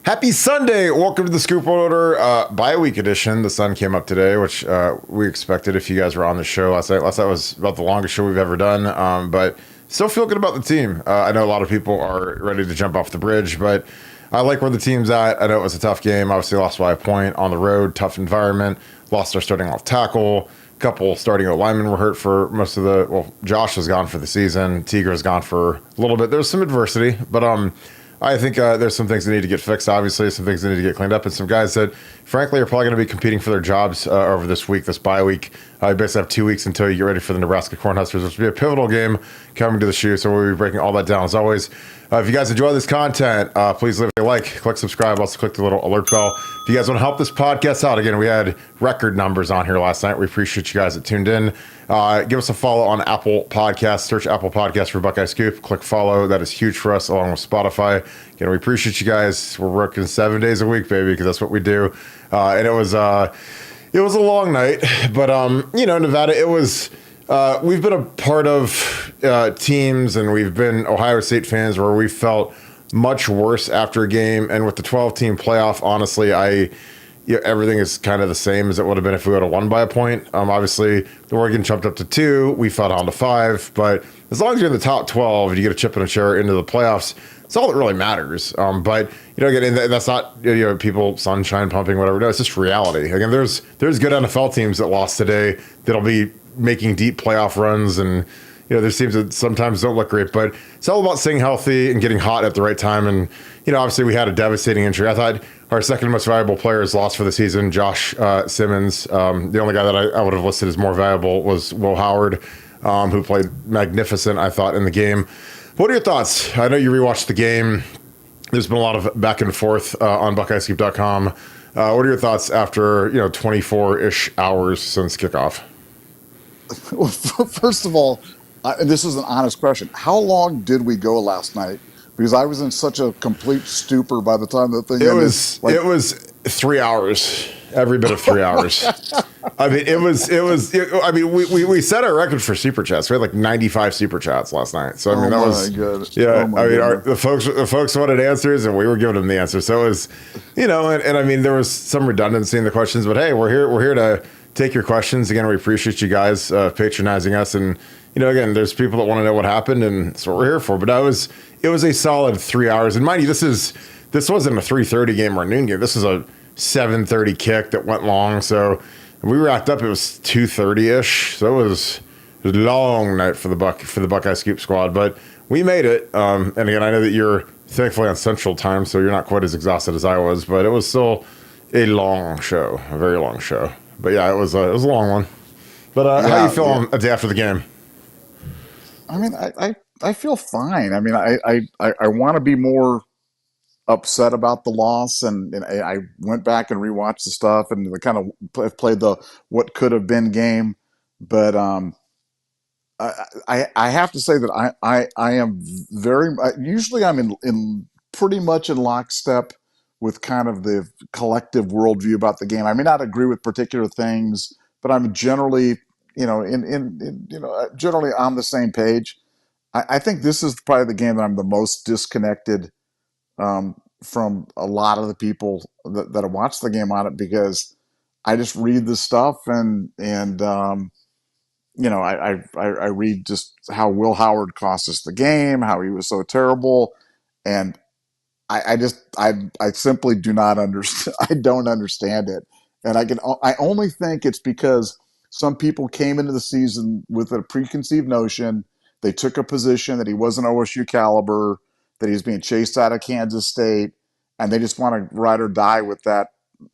Happy Sunday! Welcome to the Scoop Order bye-week edition. The sun came up today, which we expected if you guys were on the show last night. Last night was about the longest show we've ever done, but still feel good about the team. I know a lot of people are ready to jump off the bridge, but I like where the team's at. I know it was a tough game. Obviously lost by a point on the road, tough environment. Lost our starting off tackle. A couple starting linemen were hurt for most of the... Well, Josh was gone for the season. Tiger's gone for a little bit. There was some adversity, but... I think there's some things that need to get fixed, obviously, some things that need to get cleaned up, and some guys that, frankly, are probably going to be competing for their jobs over this week, this bye week. You basically have 2 weeks until you get ready for the Nebraska Cornhuskers, which will be a pivotal game coming to the shoe, so we'll be breaking all that down as always. If you guys enjoy this content, please leave a like, click subscribe, also click the little alert bell. If you guys want to help this podcast out, again, we had record numbers on here last night. We appreciate you guys that tuned in. Give us a follow on Apple Podcasts. Search Apple Podcasts for Buckeye Scoop. Click follow. That is huge for us, along with Spotify. Again, we appreciate you guys. We're working 7 days a week, baby, because that's what we do. And it was a long night, but Nevada. It was. We've been a part of teams, and we've been Ohio State fans where we felt much worse after a game. And with the 12-team playoff, honestly, everything is kind of the same as it would have been if we would have won by a point. Obviously, the Oregon jumped up to 2. We fell down to 5. But as long as you're in the top 12 and you get a chip and a chair into the playoffs, it's all that really matters. But again, that's not people sunshine pumping, whatever. No, it's just reality. Again, there's good NFL teams that lost today that'll be making deep playoff runs, and there's teams that sometimes don't look great. But it's all about staying healthy and getting hot at the right time. And obviously, we had a devastating injury. I thought our second most valuable player is lost for the season, Josh Simmons. The only guy that I would have listed as more valuable was Will Howard, who played magnificent, I thought, in the game. What are your thoughts? I know you rewatched the game. There's been a lot of back and forth on BuckeyeScoop.com. What are your thoughts after 24-ish hours since kickoff? Well, first of all, this is an honest question. How long did we go last night? Because I was in such a complete stupor by the time the thing ended. It was 3 hours. Every bit of 3 hours. I mean, we set our record for super chats. We had like 95 super chats last night. So I mean, that was goodness. Yeah. The folks wanted answers, and we were giving them the answers. So it was, and I mean, there was some redundancy in the questions, but hey, we're here to take your questions. Again, we appreciate you guys patronizing us, and again, there's people that want to know what happened, and that's what we're here for. But it was a solid 3 hours, and mind you, this wasn't a 3:30 game or a noon game. This is a 7:30 kick that went long. So we wrapped up. It was 2:30-ish. So it was a long night for the Buckeye Scoop squad, but we made it. And again, I know that you're thankfully on Central Time, so you're not quite as exhausted as I was, but it was still a long show, a very long show. But yeah, it was a long one. But how you feeling a day after the game? I mean, I feel fine. I mean, I want to be more upset about the loss, and I went back and rewatched the stuff and kind of played the what could have been game. But I have to say that I am very usually I'm in pretty much in lockstep with kind of the collective worldview about the game. I may not agree with particular things, but I'm generally, generally on the same page. I think this is probably the game that I'm the most disconnected from a lot of the people that have watched the game on it, because I just read the stuff and I read just how Will Howard cost us the game, how he was so terrible, and I simply do not understand. I don't understand it, and I only think it's because some people came into the season with a preconceived notion. They took a position that he wasn't OSU caliber, that he's being chased out of Kansas State, and they just want to ride or die with that,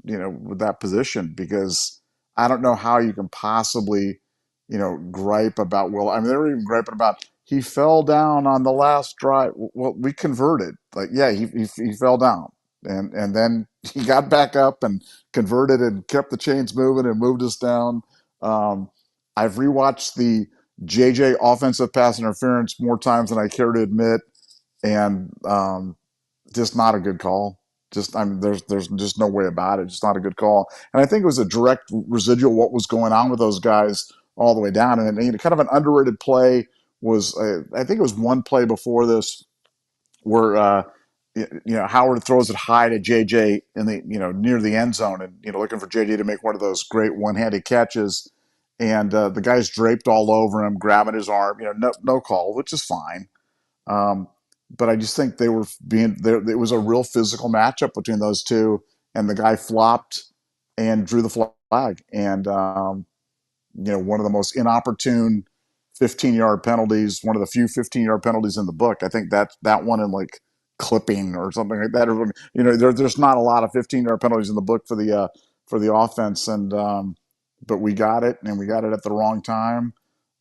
with that position, because I don't know how you can possibly, gripe about Will. I mean, they were even griping about he fell down on the last drive. Well, we converted. Like, yeah, he fell down, and then he got back up and converted and kept the chains moving and moved us down. I've rewatched the JJ offensive pass interference more times than I care to admit, and just not a good call. There's just no way about it. Just not a good call. And I think it was a direct residual of what was going on with those guys all the way down. And kind of an underrated play was, I think it was one play before this where Howard throws it high to JJ in the near the end zone, and looking for JJ to make one of those great one-handed catches, and the guy's draped all over him, grabbing his arm. No call, which is fine. Um, but I just think they were being there. It was a real physical matchup between those two, and the guy flopped and drew the flag, and one of the most inopportune 15-yard penalties, one of the few 15-yard penalties in the book. I think that one in like clipping or something like that. There's not a lot of 15-yard penalties in the book for the offense, and but we got it, and we got it at the wrong time.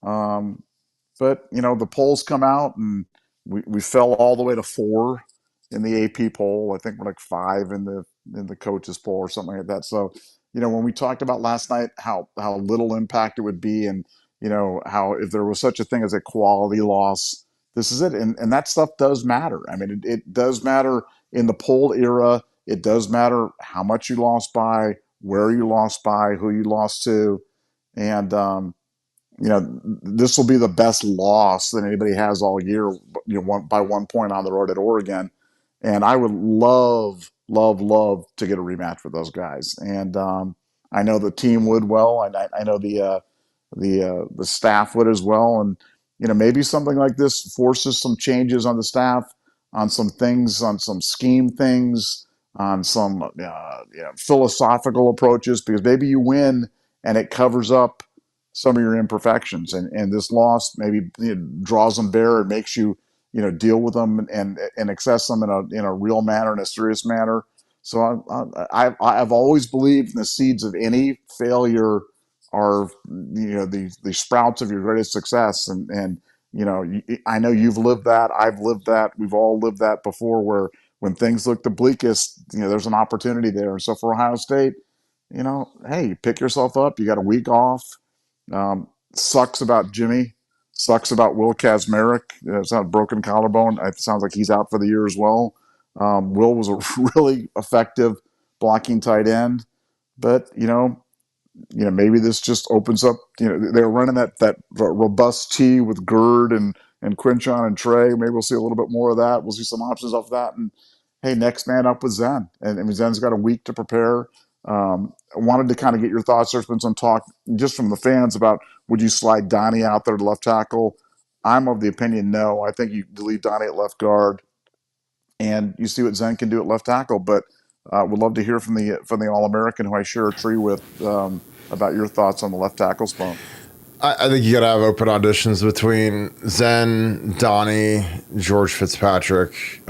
But the polls come out, and we fell all the way to 4 in the AP poll. I think we're like 5 in the coaches poll or something like that. So when we talked about last night how little impact it would be, and how if there was such a thing as a quality loss, this is it. And that stuff does matter. I mean, it does matter in the poll era. It does matter how much you lost by, where you lost by, who you lost to, and this will be the best loss that anybody has all year, by 1 point on the road at Oregon. And I would love, love, love to get a rematch with those guys. And I know the team would well, and I know the staff would as well. And maybe something like this forces some changes on the staff, on some things, on some scheme things, on some philosophical approaches, because maybe you win and it covers up some of your imperfections, and this loss maybe draws them bare and makes you deal with them and assess them in a real manner, in a serious manner. So I've always believed in the seeds of any failure are the sprouts of your greatest success, and I know you've lived that, I've lived that, we've all lived that before, where when things look the bleakest, there's an opportunity there. So for Ohio State, hey, pick yourself up. You got a week off. Sucks about Jimmy. Sucks about Will Kazmarek. It's not a broken collarbone. It sounds like he's out for the year as well. Will was a really effective blocking tight end, but maybe this just opens up. They're running that robust T with Gerd and Quinchon and Trey. Maybe we'll see a little bit more of that. We'll see some options off that. And hey, next man up with Zen, and Zen's got a week to prepare. I wanted to kind of get your thoughts. There's been some talk just from the fans about, would you slide Donnie out there to left tackle? I'm of the opinion no. I think you leave Donnie at left guard, and you see what Zen can do at left tackle. But would love to hear from the All-American, who I share a tree with, about your thoughts on the left tackle spot. I think you got to have open auditions between Zen, Donnie, George Fitzpatrick.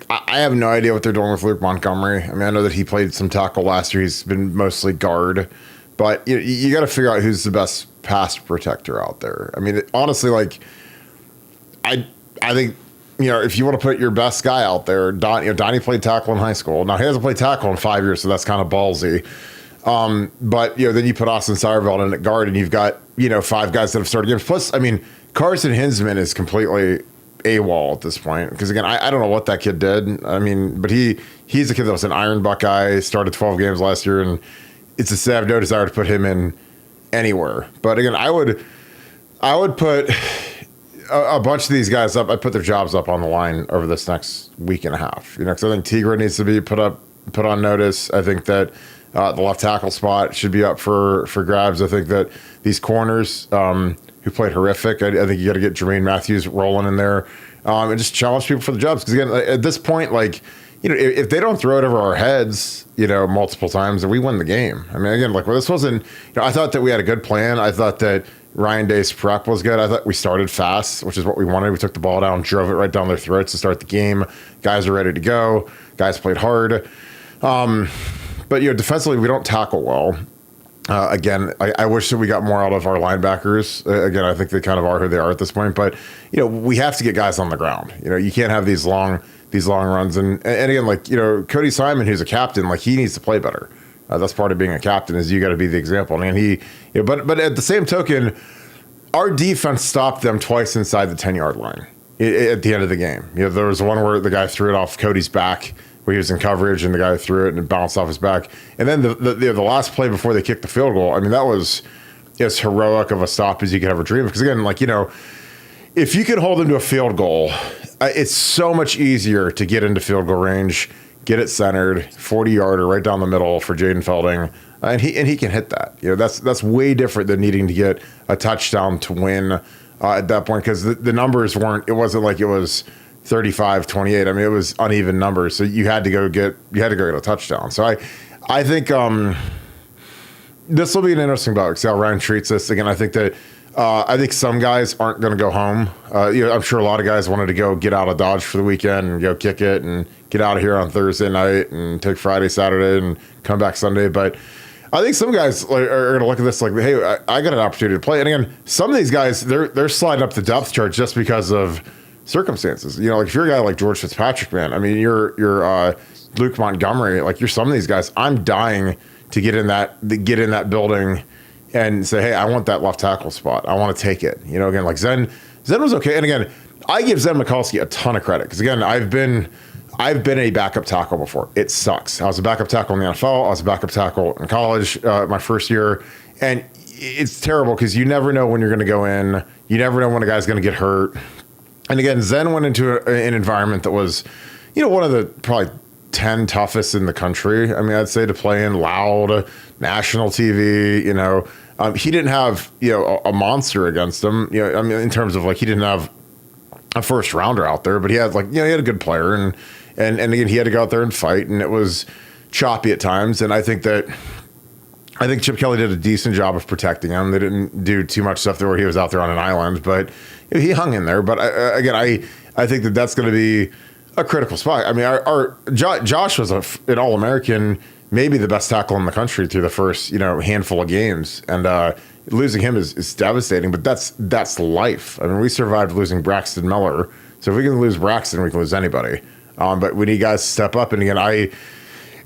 I have no idea what they're doing with Luke Montgomery. I mean, I know that he played some tackle last year. He's been mostly guard, but you got to figure out who's the best pass protector out there. I mean, honestly, like I think if you want to put your best guy out there, Donnie played tackle in high school. Now he hasn't played tackle in 5 years, so that's kind of ballsy. But then you put Austin Seyerveld in at guard, and you've got 5 guys that have started games. Plus, I mean, Carson Hinsman is completely AWOL at this point, because again, I don't know what that kid did. I mean, but he's a kid that was an Iron Buckeye, started 12 games last year, and I have no desire to put him in anywhere. But again, I would put a bunch of these guys up. I'd put their jobs up on the line over this next week and a half. Because I think Tigra needs to be put on notice. I think that the left tackle spot should be up for grabs. I think that these corners who played horrific, I think you got to get Jermaine Matthews rolling in there, and just challenge people for the jobs. Because again, at this point, if they don't throw it over our heads, multiple times, then we win the game. I mean, again, this wasn't. I thought that we had a good plan. I thought that Ryan Day's prep was good. I thought we started fast, which is what we wanted. We took the ball down, drove it right down their throats to start the game. Guys are ready to go. Guys played hard. But defensively, we don't tackle well. Again, I wish that we got more out of our linebackers. Again, I think they kind of are who they are at this point. But we have to get guys on the ground. You can't have these long runs. And again, Cody Simon, who's a captain, he needs to play better. That's part of being a captain, is you got to be the example. I mean, but at the same token, our defense stopped them twice inside the 10-yard line at the end of the game. There was one where the guy threw it off Cody's back, where he was in coverage, and the guy threw it and it bounced off his back. And then the last play before they kicked the field goal, I mean, that was as heroic of a stop as you could ever dream. Because again, if you could hold them to a field goal it's so much easier to get into field goal range, get it centered, 40-yarder right down the middle for Jaden Felding, and he can hit that. That's way different than needing to get a touchdown to win at that point, because the numbers weren't. It wasn't like it was 35-28. I mean, it was uneven numbers, so you had to go get a touchdown. So I think this will be an interesting bout. See how Ryan treats this. Again, I think that I think some guys aren't going to go home. I'm sure a lot of guys wanted to go get out of Dodge for the weekend and go kick it and get out of here on Thursday night and take Friday, Saturday, and come back Sunday. But I think some guys are going to look at this like, hey, I got an opportunity to play. And again, some of these guys, they're sliding up the depth chart just because of circumstances. Like if you're a guy like George Fitzpatrick, man, I mean, you're Luke Montgomery, like you're some of these guys. I'm dying to get in that building and say, hey, I want that left tackle spot. I want to take it. Again, like Zen was okay. And again, I give Zen Mikulski a ton of credit because again, I've been a backup tackle before. It sucks. I was a backup tackle in the NFL. I was a backup tackle in college my first year. And it's terrible because you never know when you're going to go in. You never know when a guy's going to get hurt. And again, Zen went into an environment that was, one of the probably 10 toughest in the country. I mean, I'd say to play in loud national TV, he didn't have, a monster against him, I mean, in terms of like, he didn't have a first rounder out there, but he had he had a good player and again, he had to go out there and fight, and it was choppy at times. And I think Chip Kelly did a decent job of protecting him. They didn't do too much stuff there where he was out there on an island, but he hung in there. But again, I think that's going to be a critical spot. I mean, our Josh was an All-American, maybe the best tackle in the country through the first handful of games, and losing him is devastating. But that's life. I mean, we survived losing Braxton Miller, so if we can lose Braxton, we can lose anybody. But we need guys to step up. And again,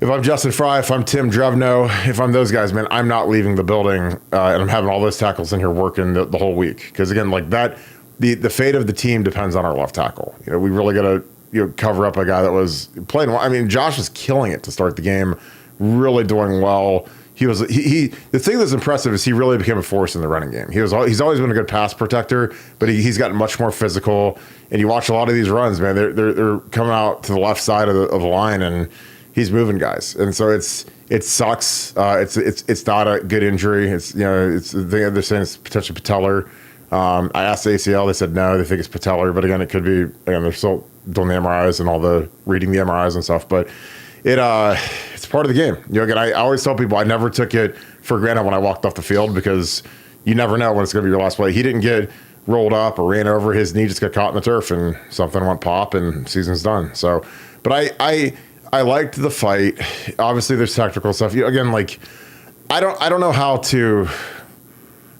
if I'm Justin Fry, if I'm Tim Drevno, if I'm those guys, man, I'm not leaving the building, and I'm having all those tackles in here working the whole week. Because again, like that, the fate of the team depends on our left tackle. We really got to cover up a guy that was playing well. I mean, Josh was killing it to start the game, really doing well. The thing that's impressive is he really became a force in the running game. He's always been a good pass protector, but he's gotten much more physical. And you watch a lot of these runs, man, they're coming out to the left side of the line, and he's moving guys. And so it sucks. It's not a good injury. They're saying it's potentially patellar. I asked the ACL, they said no, they think it's patellar, but again, it could be. Again, they're still doing the MRIs and all the reading the MRIs and stuff, but it's part of the game. Again, I always tell people I never took it for granted when I walked off the field, because you never know when it's going to be your last play. He didn't get rolled up or ran over. His knee just got caught in the turf and something went pop and season's done. So, but I liked the fight. Obviously, there's tactical stuff. Again, like I don't know how to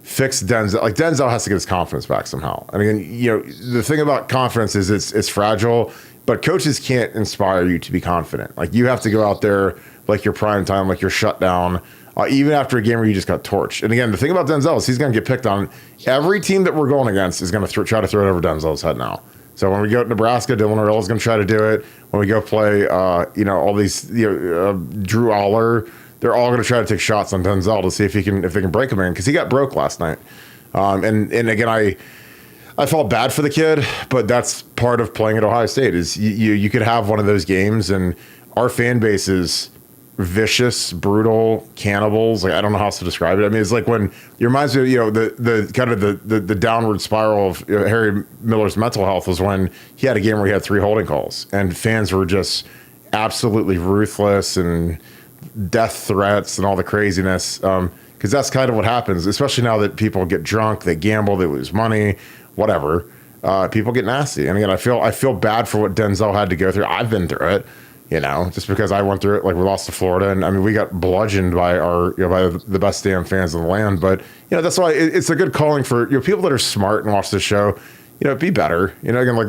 fix Denzel. Like Denzel has to get his confidence back somehow. And again, the thing about confidence is it's fragile, but coaches can't inspire you to be confident. Like you have to go out there like your prime time, like your shutdown, even after a game where you just got torched. And again, the thing about Denzel is he's going to get picked on. Every team that we're going against is going to try to throw it over Denzel's head now. So when we go to Nebraska, Dylan Orell is going to try to do it. When we go play, all these, Drew Aller, they're all going to try to take shots on Denzel to see if they can break him in, because he got broke last night. And again, I felt bad for the kid, but that's part of playing at Ohio State. Is you could have one of those games, and our fan base is vicious, brutal cannibals. Like I don't know how else to describe it. I mean, it's like when it reminds me of the kind of the downward spiral of Harry Miller's mental health was when he had a game where he had 3 holding calls, and fans were just absolutely ruthless and death threats and all the craziness. Because that's kind of what happens, especially now that people get drunk, they gamble, they lose money, whatever. People get nasty. And again, I feel bad for what Denzel had to go through. I've been through it. Just because I went through it. Like we lost to Florida, and I mean we got bludgeoned by by the best damn fans in the land. But that's why it's a good calling for people that are smart and watch this show. Be better. Again, like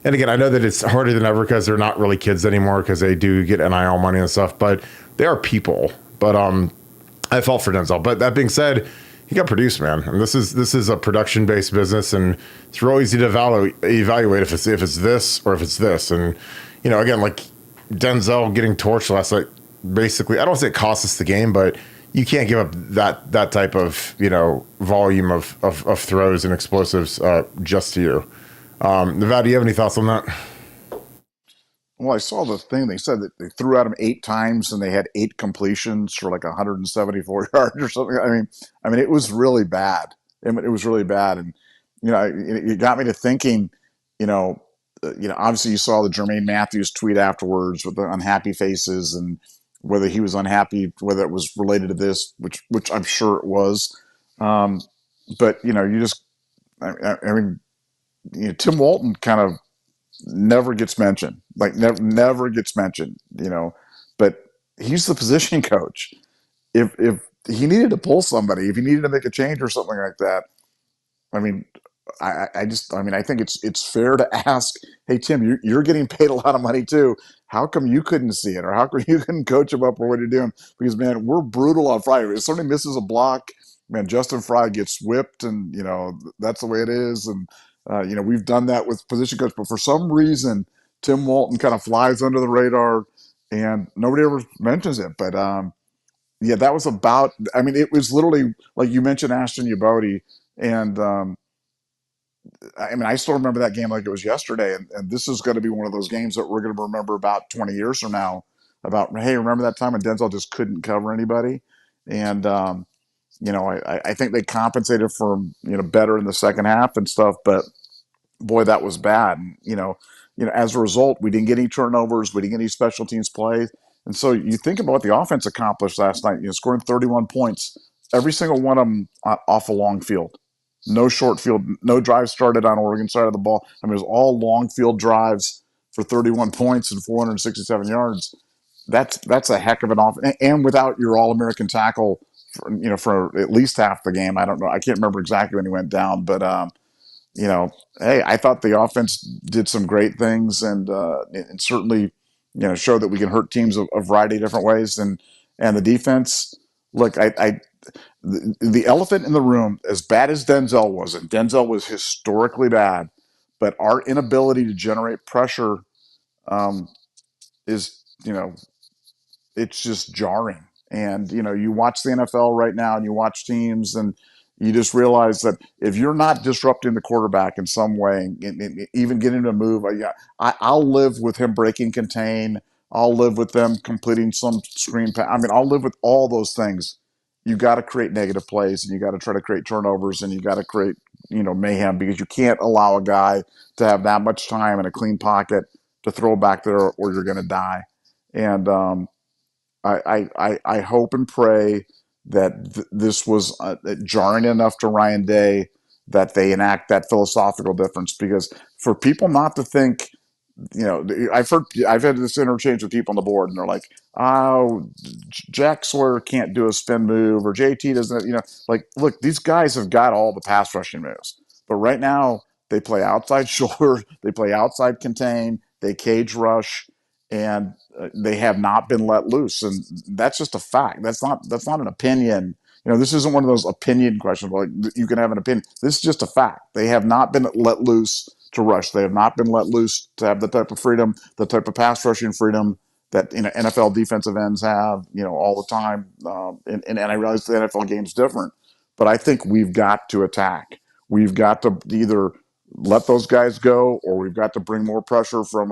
and again, I know that it's harder than ever because they're not really kids anymore, because they do get NIL money and stuff, but they are people. But I felt for Denzel. But that being said, he got produced, man. And this is a production based business, and it's real easy to evaluate if it's this or if it's this. And again, like Denzel getting torched last night, basically, I don't say it cost us the game, but you can't give up that type of volume of throws and explosives just to you. Nevada, do you have any thoughts on that? Well, I saw the thing. They said that they threw at him 8 times and they had 8 completions for like 174 yards or something. I mean, it was really bad. I mean, it was really bad, and it got me to thinking. Obviously, you saw the Jermaine Matthews tweet afterwards with the unhappy faces and whether he was unhappy, whether it was related to this, which I'm sure it was. Um, but you just, I mean, Tim Walton kind of never gets mentioned. Like never gets mentioned. But he's the position coach. If he needed to pull somebody, if he needed to make a change or something like that, I mean, I think it's fair to ask, hey Tim, you're getting paid a lot of money too. How come you couldn't see it, or how come you couldn't coach him up for what you're doing? Because man, we're brutal on Friday. If somebody misses a block, man, Justin Fry gets whipped, and that's the way it is. And we've done that with position coach, but for some reason, Tim Walton kind of flies under the radar, and nobody ever mentions it. But yeah, that was about. I mean, it was literally like you mentioned Ashton Yabodi, and I mean, I still remember that game like it was yesterday, and this is going to be one of those games that we're going to remember about 20 years from now. About, hey, remember that time when Denzel just couldn't cover anybody? And I think they compensated for better in the second half and stuff, but boy, that was bad. And, as a result, we didn't get any turnovers, we didn't get any special teams play, and so you think about what the offense accomplished last night. Scoring 31 points, every single one of them off a long field. No short field, no drive started on Oregon side of the ball. I mean, it was all long field drives for 31 points and 467 yards. That's a heck of an offense, and without your All-American tackle, for at least half the game. I don't know. I can't remember exactly when he went down, but hey, I thought the offense did some great things, and certainly showed that we can hurt teams a variety of different ways, and the defense. Look, the elephant in the room, as bad as Denzel was, and Denzel was historically bad, but our inability to generate pressure is, it's just jarring. And, you watch the NFL right now and you watch teams and you just realize that if you're not disrupting the quarterback in some way, even getting to move, I'll live with him breaking contain. I'll live with them completing some screen pass. I mean, I'll live with all those things. You got to create negative plays, and you got to try to create turnovers, and you got to create, mayhem, because you can't allow a guy to have that much time in a clean pocket to throw back there, or you're going to die. And I hope and pray that this was jarring enough to Ryan Day that they enact that philosophical difference. Because for people not to think, I've had this interchange with people on the board, and they're like, "Oh, Jack Sawyer can't do a spin move, or JT doesn't." Like, look, these guys have got all the pass rushing moves, but right now they play outside shoulder, they play outside contain, they cage rush, and they have not been let loose, and that's just a fact. That's not an opinion. This isn't one of those opinion questions. Like, you can have an opinion. This is just a fact. They have not been let loose to rush. They have not been let loose to have the type of freedom, the type of pass rushing freedom that NFL defensive ends have, all the time. And I realize the NFL game's different, but I think we've got to attack. We've got to either let those guys go, or we've got to bring more pressure from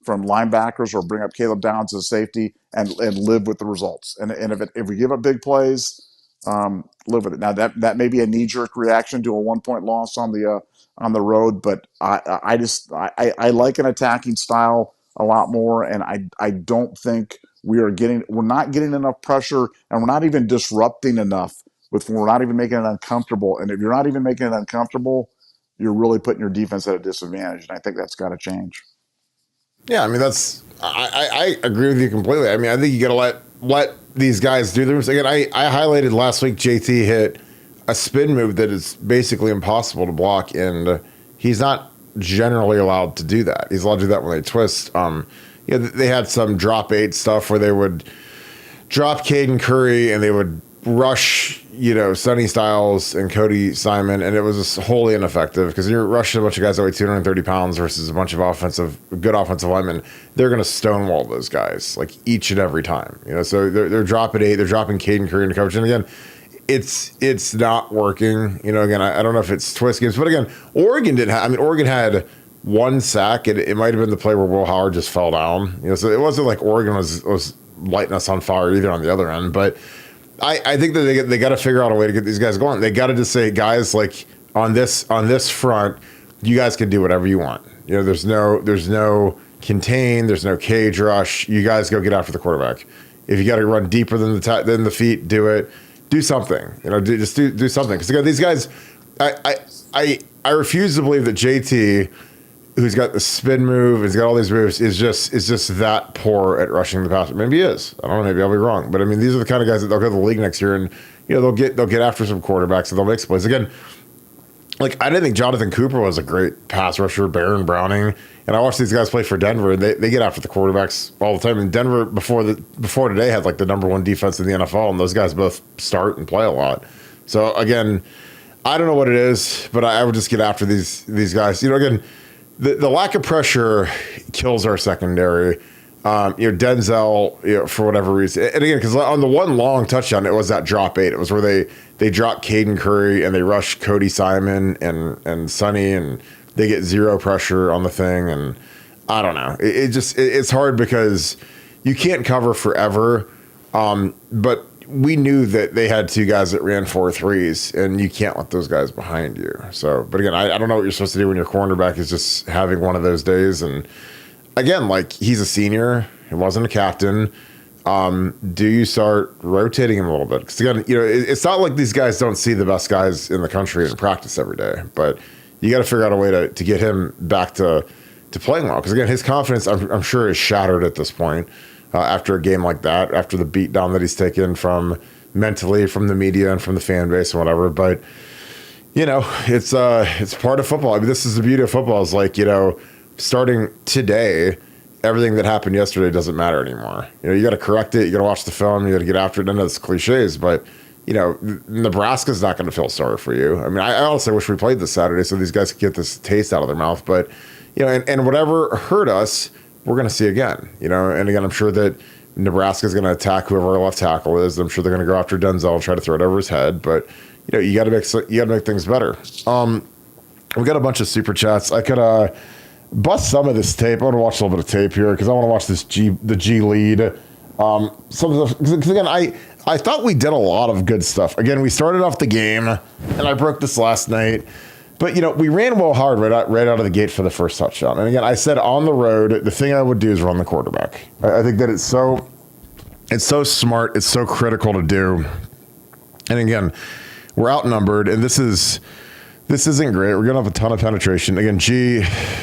linebackers, or bring up Caleb Downs as safety, and live with the results. And if we give up big plays, live with it. Now that may be a knee jerk reaction to a 1-point loss on the road, but I like an attacking style a lot more, and I don't think we're not getting enough pressure, and we're not even disrupting enough. We're not even making it uncomfortable. And if you're not even making it uncomfortable, you're really putting your defense at a disadvantage, and I think that's got to change. Yeah, I mean, I agree with you completely. I mean, I think you got to let these guys do their moves. Again, I highlighted last week JT hit a spin move that is basically impossible to block, and he's not generally allowed to do that. He's allowed to do that when they twist. They had some drop 8 stuff where they would drop Caden Curry and they would rush, Sonny Styles and Cody Simon, and it was just wholly ineffective, because you're rushing a bunch of guys that weigh 230 pounds versus a bunch of good offensive linemen. They're going to stonewall those guys like each and every time. So they're dropping 8, they're dropping Caden Curry into coverage. And again, it's not working. Again, I don't know if it's twist games, but again, Oregon didn't have. I mean, Oregon had one sack. It might have been the play where Will Howard just fell down. So it wasn't like Oregon was lighting us on fire either on the other end. But I think that they got to figure out a way to get these guys going. They got to just say, guys, like on this front, you guys can do whatever you want. There's no contain, there's no cage rush. You guys go get after the quarterback. If you got to run deeper than the feet, do it. Do something. Just do something. Because these guys, I refuse to believe that JT, who's got the spin move, has got all these moves, is just that poor at rushing the passer. Maybe he is. I don't know. Maybe I'll be wrong. But I mean, these are the kind of guys that they'll go to the league next year, and they'll get after some quarterbacks and they'll make some plays. Again, like I didn't think Jonathan Cooper was a great pass rusher. Baron Browning, and I watched these guys play for Denver, and they get after the quarterbacks all the time. And Denver before today had like the number one defense in the NFL, and those guys both start and play a lot. So again, I don't know what it is, but I would just get after these guys. Again, the lack of pressure kills our secondary. Denzel, for whatever reason, and again, because on the one long touchdown, it was that drop 8. It was where they dropped Caden Curry and they rushed Cody Simon and Sonny, and they get zero pressure on the thing. And I don't know. It's hard because you can't cover forever. But we knew that they had 2 guys that ran 4.3s, and you can't let those guys behind you. So, but again, I don't know what you're supposed to do when your cornerback is just having one of those days. And again, like he's a senior, he wasn't a captain. Do you start rotating him a little bit? Because again, it's not like these guys don't see the best guys in the country in practice every day, but you got to figure out a way to get him back to playing well. Because again, his confidence, I'm sure, is shattered at this point after a game like that, after the beatdown that he's taken from mentally, from the media and from the fan base and whatever. But it's part of football. I mean, this is the beauty of football. Is like starting today, everything that happened yesterday doesn't matter anymore. You got to correct it. You got to watch the film. You got to get after it. I know it's cliches, but Nebraska's not going to feel sorry for you. I mean, I honestly wish we played this Saturday so these guys could get this taste out of their mouth. But and whatever hurt us, we're going to see again. And again, I'm sure that Nebraska's going to attack whoever our left tackle is. I'm sure they're going to go after Denzel and try to throw it over his head. But you got to make things better. We got a bunch of super chats. I could bust some of this tape. I want to watch a little bit of tape here because I want to watch the G lead. Because again, I thought we did a lot of good stuff. Again, we started off the game, and I broke this last night. But, we ran Will Howard right out of the gate for the first touchdown. And again, I said on the road, the thing I would do is run the quarterback. I think that it's so smart. It's so critical to do. And again, we're outnumbered, and this isn't great. We're going to have a ton of penetration. Again, G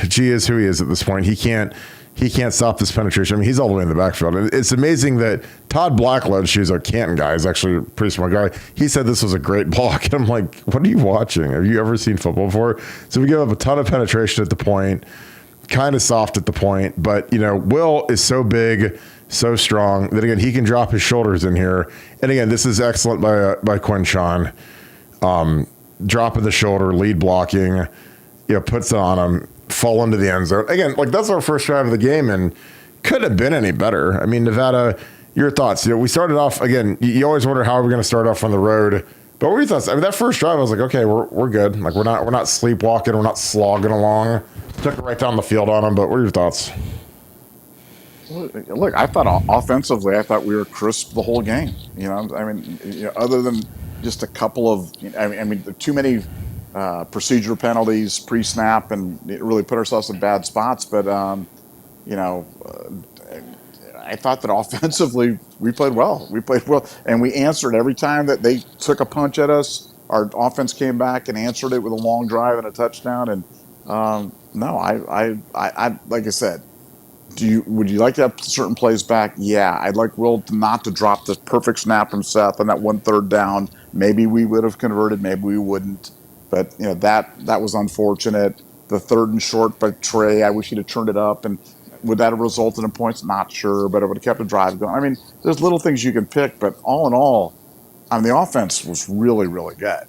is who he is at this point. He can't stop this penetration. I mean, he's all the way in the backfield. And it's amazing that Todd Blackledge, who's our Canton guy, is actually a pretty smart guy. He said this was a great block. And I'm like, what are you watching? Have you ever seen football before? So we give up a ton of penetration at the point, kind of soft at the point. But, Will is so big, so strong that, again, he can drop his shoulders in here. And, again, this is excellent by Quinshon. Dropping the shoulder, lead blocking, puts it on him, fall into the end zone. Again, like that's our first drive of the game and couldn't have been any better. I mean, Nevada, your thoughts? We started off, again, you always wonder how are we going to start off on the road. But what were your thoughts? I mean, that first drive, I was like, okay, we're good. Like we're not sleepwalking, we're not slogging along. Took it right down the field on them, but what are your thoughts? Look, I thought offensively, we were crisp the whole game. I mean, other than just a couple of, too many procedure penalties pre-snap, and it really put ourselves in bad spots. But I thought that offensively we played well. And we answered every time that they took a punch at us. Our offense came back and answered it with a long drive and a touchdown. And no, I like I said. Would you like to have certain plays back? Yeah, I'd like Will not to drop the perfect snap from Seth on that 1/3 down. Maybe we would have converted, maybe we wouldn't. But that was unfortunate. The 3rd and short by Trey, I wish he'd have turned it up. And would that have resulted in points? Not sure, but it would have kept the drive going. I mean, there's little things you can pick, but all in all, the offense was really, really good.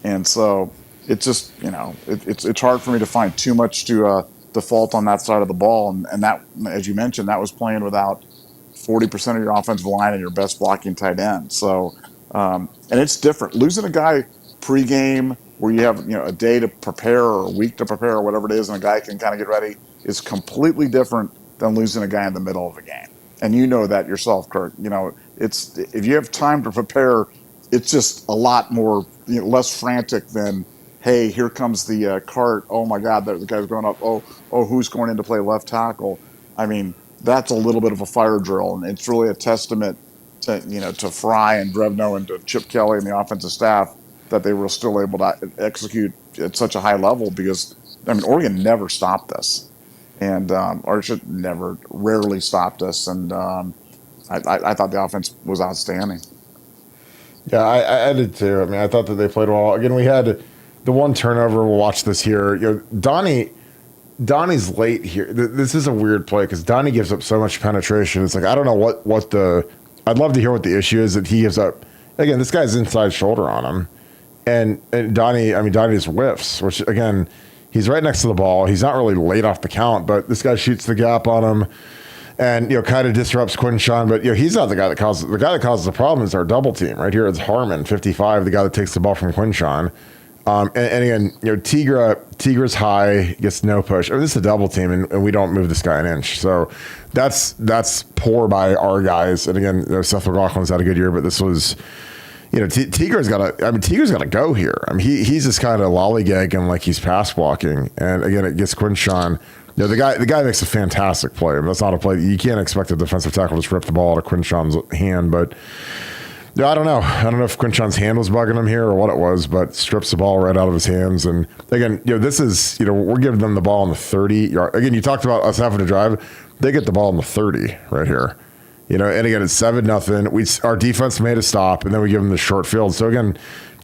And so it's just it's hard for me to find too much to default on that side of the ball, and that, as you mentioned, that was playing without 40% of your offensive line and your best blocking tight end. So And it's different. Losing a guy pregame where you have a day to prepare or a week to prepare or whatever it is, and a guy can kind of get ready is completely different than losing a guy in the middle of a game. And you know that yourself, Kirk. It's if you have time to prepare, it's just a lot more less frantic than, hey, here comes the cart. Oh my God, the guy's going up. Oh, who's going in to play left tackle? I mean, that's a little bit of a fire drill, and it's really a testament to Fry and Drevno and to Chip Kelly and the offensive staff that they were still able to execute at such a high level, because Oregon never stopped us, and or should never, rarely stopped us, and I thought the offense was outstanding. Yeah, I did too. I thought that they played well. Again, we had the one turnover. We'll watch this here. Donnie's late here. This is a weird play because Donnie gives up so much penetration. It's like, I don't know what the. I'd love to hear what the issue is that he gives up. Again, this guy's inside shoulder on him, and Donnie just whiffs. Which again, he's right next to the ball. He's not really late off the count, but this guy shoots the gap on him, and kind of disrupts Quinshawn. But he's not the guy that causes the problem. Is our double team right here? It's Harmon, 55, the guy that takes the ball from Quinshawn. And again, Tigra's high, gets no push. This is a double team, and we don't move this guy an inch. So that's poor by our guys. And again, Seth McLaughlin's had a good year, but this was, Tigra's got to go here. He's just kind of lollygagging like he's pass blocking. And again, it gets Quinshawn. The guy makes a fantastic play. That's not a play. You can't expect a defensive tackle to just rip the ball out of Quinshawn's hand, but. Yeah, I don't know. I don't know if Quinshawn's hand was bugging him here or what it was, but strips the ball right out of his hands. And again, this is, we're giving them the ball on the 30-yard. Again, you talked about us having to drive. They get the ball on the 30 right here. And again, it's 7-0. Our defense made a stop, and then we give them the short field. So again,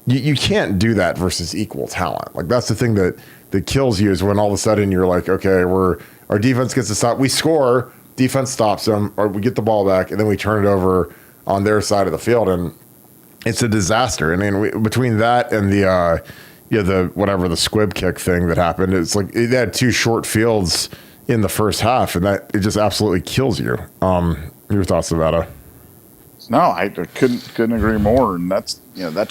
you can't do that versus equal talent. Like, that's the thing that kills you, is when all of a sudden you're like, okay, our defense gets a stop. We score, defense stops them, or we get the ball back, and then we turn it over on their side of the field, and it's a disaster. Between that and the squib kick thing that happened, it's like they had two short fields in the first half, and that it just absolutely kills you. Your thoughts about it? No, I couldn't agree more, and that's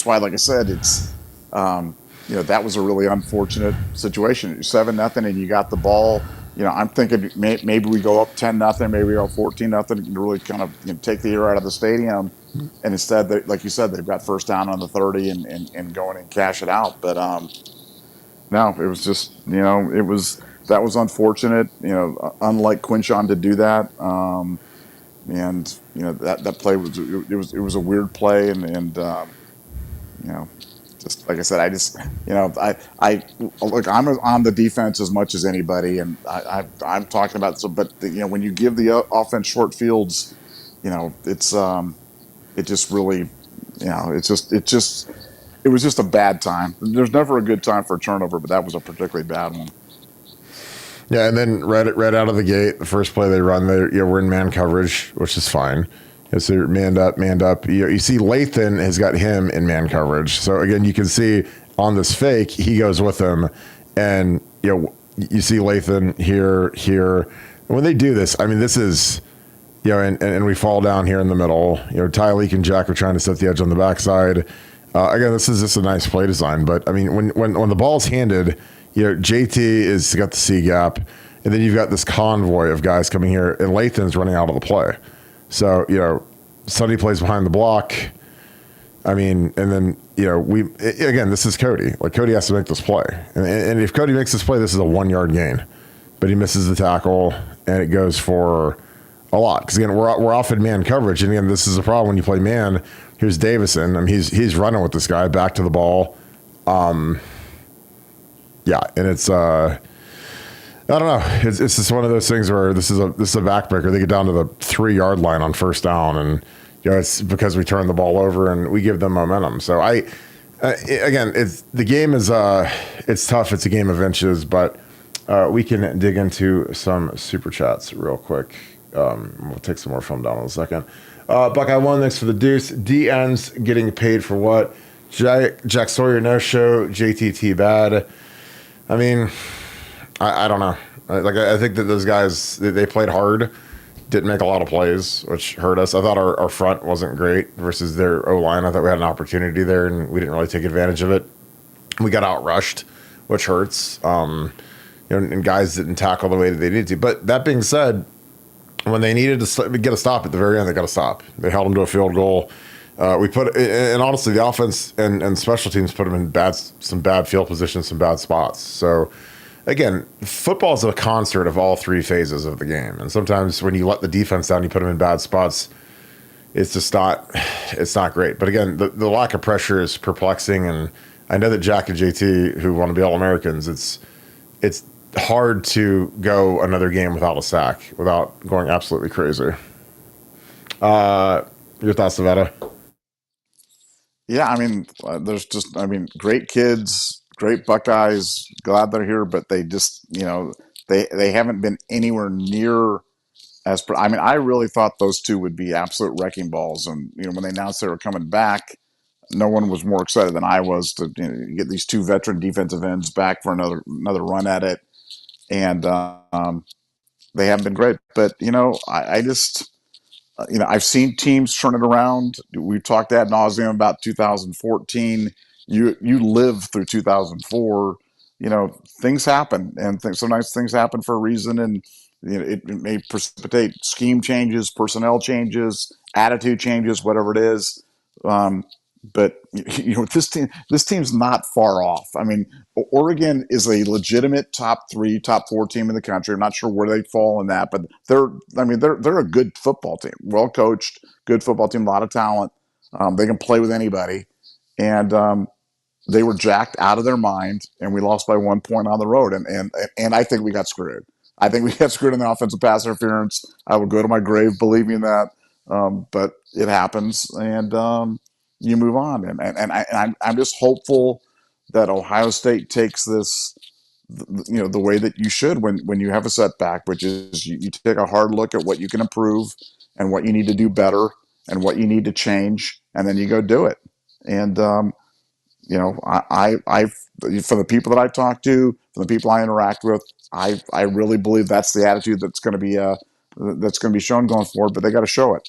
why, like I said, it's that was a really unfortunate situation. 7-0, and you got the ball. I'm thinking maybe we go up 10-0, maybe we go 14-0, to really kind of take the air out of the stadium. And instead, like you said, they've got first down on the 30 and going and cash it out. But no, it was just that was unfortunate. Unlike Quinshawn to do that. And that play was a weird play, and just like I said, I look, I'm on the defense as much as anybody, and I'm talking about but when you give the offense short fields, it's it just really, it was just a bad time. There's never a good time for a turnover, but that was a particularly bad one. Yeah, and then right out of the gate, the first play they run, we're in man coverage, which is fine. So you're manned up. You see Lathan has got him in man coverage. So again, you can see on this fake, he goes with him, and you see Lathan here. And when they do this, this is, and we fall down here in the middle. Tyleek and Jack are trying to set the edge on the backside. Again, this is just a nice play design. But when the ball's handed, JT is got the C gap, and then you've got this convoy of guys coming here, and Lathan's running out of the play. So, Sonny plays behind the block. And then, this is Cody. Like, Cody has to make this play. And if Cody makes this play, this is a 1-yard gain. But he misses the tackle, and it goes for a lot. Because, again, we're off in man coverage. And, again, this is a problem when you play man. Here's Davison. He's running with this guy back to the ball. And it's... I don't know. It's just one of those things where this is a backbreaker. They get down to the 3-yard line on first down, and it's because we turn the ball over and we give them momentum. So the game is it's tough. It's a game of inches, but we can dig into some super chats real quick. We'll take some more film down in a second. Buckeye 1, thanks for the deuce. DN's getting paid for what? Jack Sawyer no show. JTT bad. I don't know. I think that those guys, they played hard, didn't make a lot of plays, which hurt us. I thought our front wasn't great versus their O-line. I thought we had an opportunity there, and we didn't really take advantage of it. We got outrushed, which hurts. And guys didn't tackle the way that they needed to. But that being said, when they needed to get a stop at the very end, they got a stop. They held them to a field goal. And honestly, the offense and special teams put them in some bad field positions, some bad spots. So, again, football is a concert of all three phases of the game. And sometimes when you let the defense down, you put them in bad spots. It's just it's not great. But again, the lack of pressure is perplexing. And I know that Jack and JT, who want to be All-Americans, it's hard to go another game without a sack, without going absolutely crazy. Your thoughts, Nevada? Yeah, great kids, great Buckeyes. Glad they're here, but they just, they haven't been anywhere near I really thought those two would be absolute wrecking balls, and when they announced they were coming back, no one was more excited than I was to get these two veteran defensive ends back for another run at it, and they haven't been great. But I just I've seen teams turn it around. We've talked ad nauseum about 2014. You lived through 2004. Things happen, and sometimes things happen for a reason, and it may precipitate scheme changes, personnel changes, attitude changes, whatever it is. But this team's not far off. I mean, Oregon is a legitimate top 3, top 4 team in the country. I'm not sure where they fall in that, but they're a good football team, well coached, good football team, a lot of talent. They can play with anybody, and they were jacked out of their mind, and we lost by 1 point on the road. And I think we got screwed. I think we got screwed in the offensive pass interference. I will go to my grave believing that, but it happens, and you move on. I'm just hopeful that Ohio State takes this, the way that you should when you have a setback, which is you take a hard look at what you can improve and what you need to do better and what you need to change, and then you go do it. And I for the people that I talk to, for the people I interact with, I really believe that's the attitude that's going to be shown going forward. But they got to show it.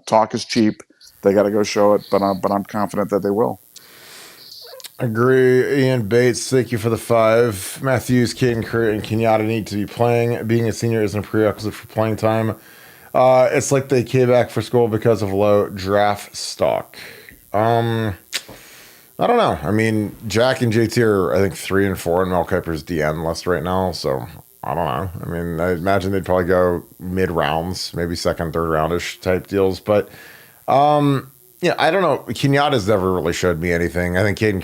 Talk is cheap. They got to go show it. But I'm confident that they will. Agree. Ian Bates, thank you for the 5. Matthews, Caden Curry, and Kenyatta need to be playing. Being a senior isn't a prerequisite for playing time. It's like they came back for school because of low draft stock. I don't know. I mean, Jack and JT are, I think, 3 and 4 in Mel Kiper's DN list right now. So I don't know. I mean, I imagine they'd probably go mid rounds, maybe second, third roundish type deals. But I don't know. Kenyatta's never really showed me anything. I think Caden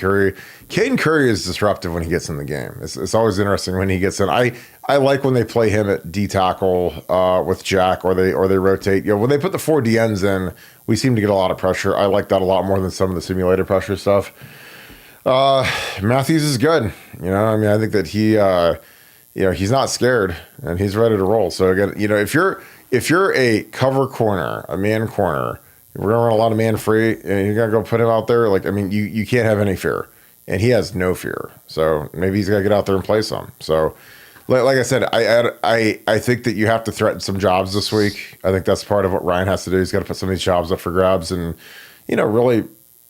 Curry is disruptive when he gets in the game. It's always interesting when he gets in. I like when they play him at D tackle with Jack, or they rotate. When they put the 4 DNs in, we seem to get a lot of pressure. I like that a lot more than some of the simulated pressure stuff. Matthews is good. I think that he's not scared and he's ready to roll. So again, if you're a cover corner, a man corner, we're gonna run a lot of man free, and you're gonna go put him out there. You can't have any fear, and he has no fear. So maybe he's gotta get out there and play some. So, like I said, I think that you have to threaten some jobs this week. I think that's part of what Ryan has to do. He's got to put some of these jobs up for grabs, and really,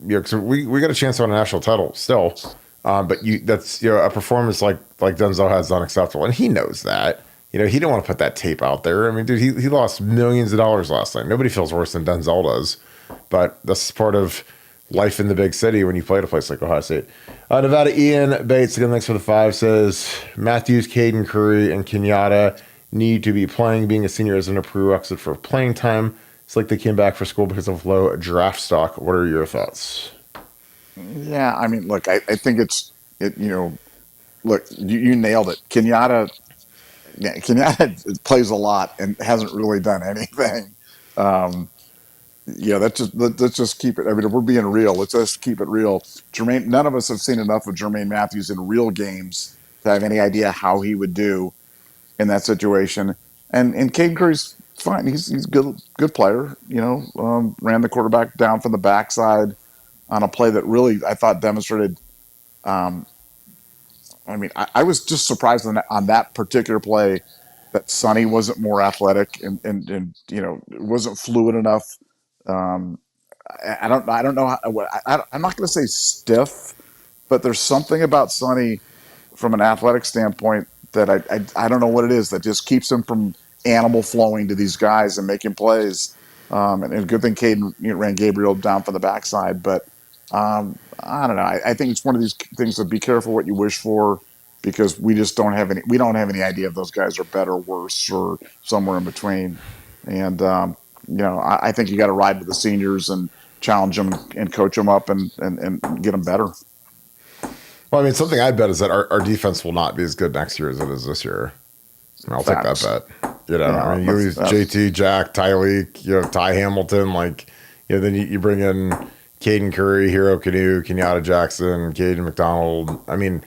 cause we got a chance to win a national title still. But that's a performance like Denzel has is unacceptable, and he knows that. He didn't want to put that tape out there. I mean, dude, he lost millions of dollars last night. Nobody feels worse than Denzel does. But that's part of life in the big city when you play at a place like Ohio State. Nevada, Ian Bates, again, thanks for the 5, says Matthews, Caden Curry, and Kenyatta need to be playing. Being a senior isn't a prerequisite for playing time. It's like they came back for school because of low draft stock. What are your thoughts? Yeah, I mean, look, I think look, you nailed it. Kenyatta plays a lot and hasn't really done anything. Let's just keep it. I mean, if we're being real, let's just keep it real. None of us have seen enough of Jermaine Matthews in real games to have any idea how he would do in that situation. And Caden Curry's fine. He's a good player. Ran the quarterback down from the backside on a play that really, I thought, demonstrated. I was just surprised on that particular play that Sonny wasn't more athletic and wasn't fluid enough. Um, I don't know I'm not going to say stiff, but there's something about Sonny from an athletic standpoint that I don't know what it is that just keeps him from animal flowing to these guys and making plays. And a good thing Caden ran Gabriel down from the backside, but I don't know. I think it's one of these things to be careful what you wish for, because we just don't have any. We don't have any idea if those guys are better, worse, or somewhere in between. And I think you got to ride with the seniors and challenge them and coach them up and get them better. Well, I mean, something I bet is that our defense will not be as good next year as it is this year. And I'll take that bet. I mean, you use JT, Jack, Tyleek, Ty Hamilton, then you bring in Caden Curry, Hero Canoe, Kenyatta Jackson, Caden McDonald. I mean,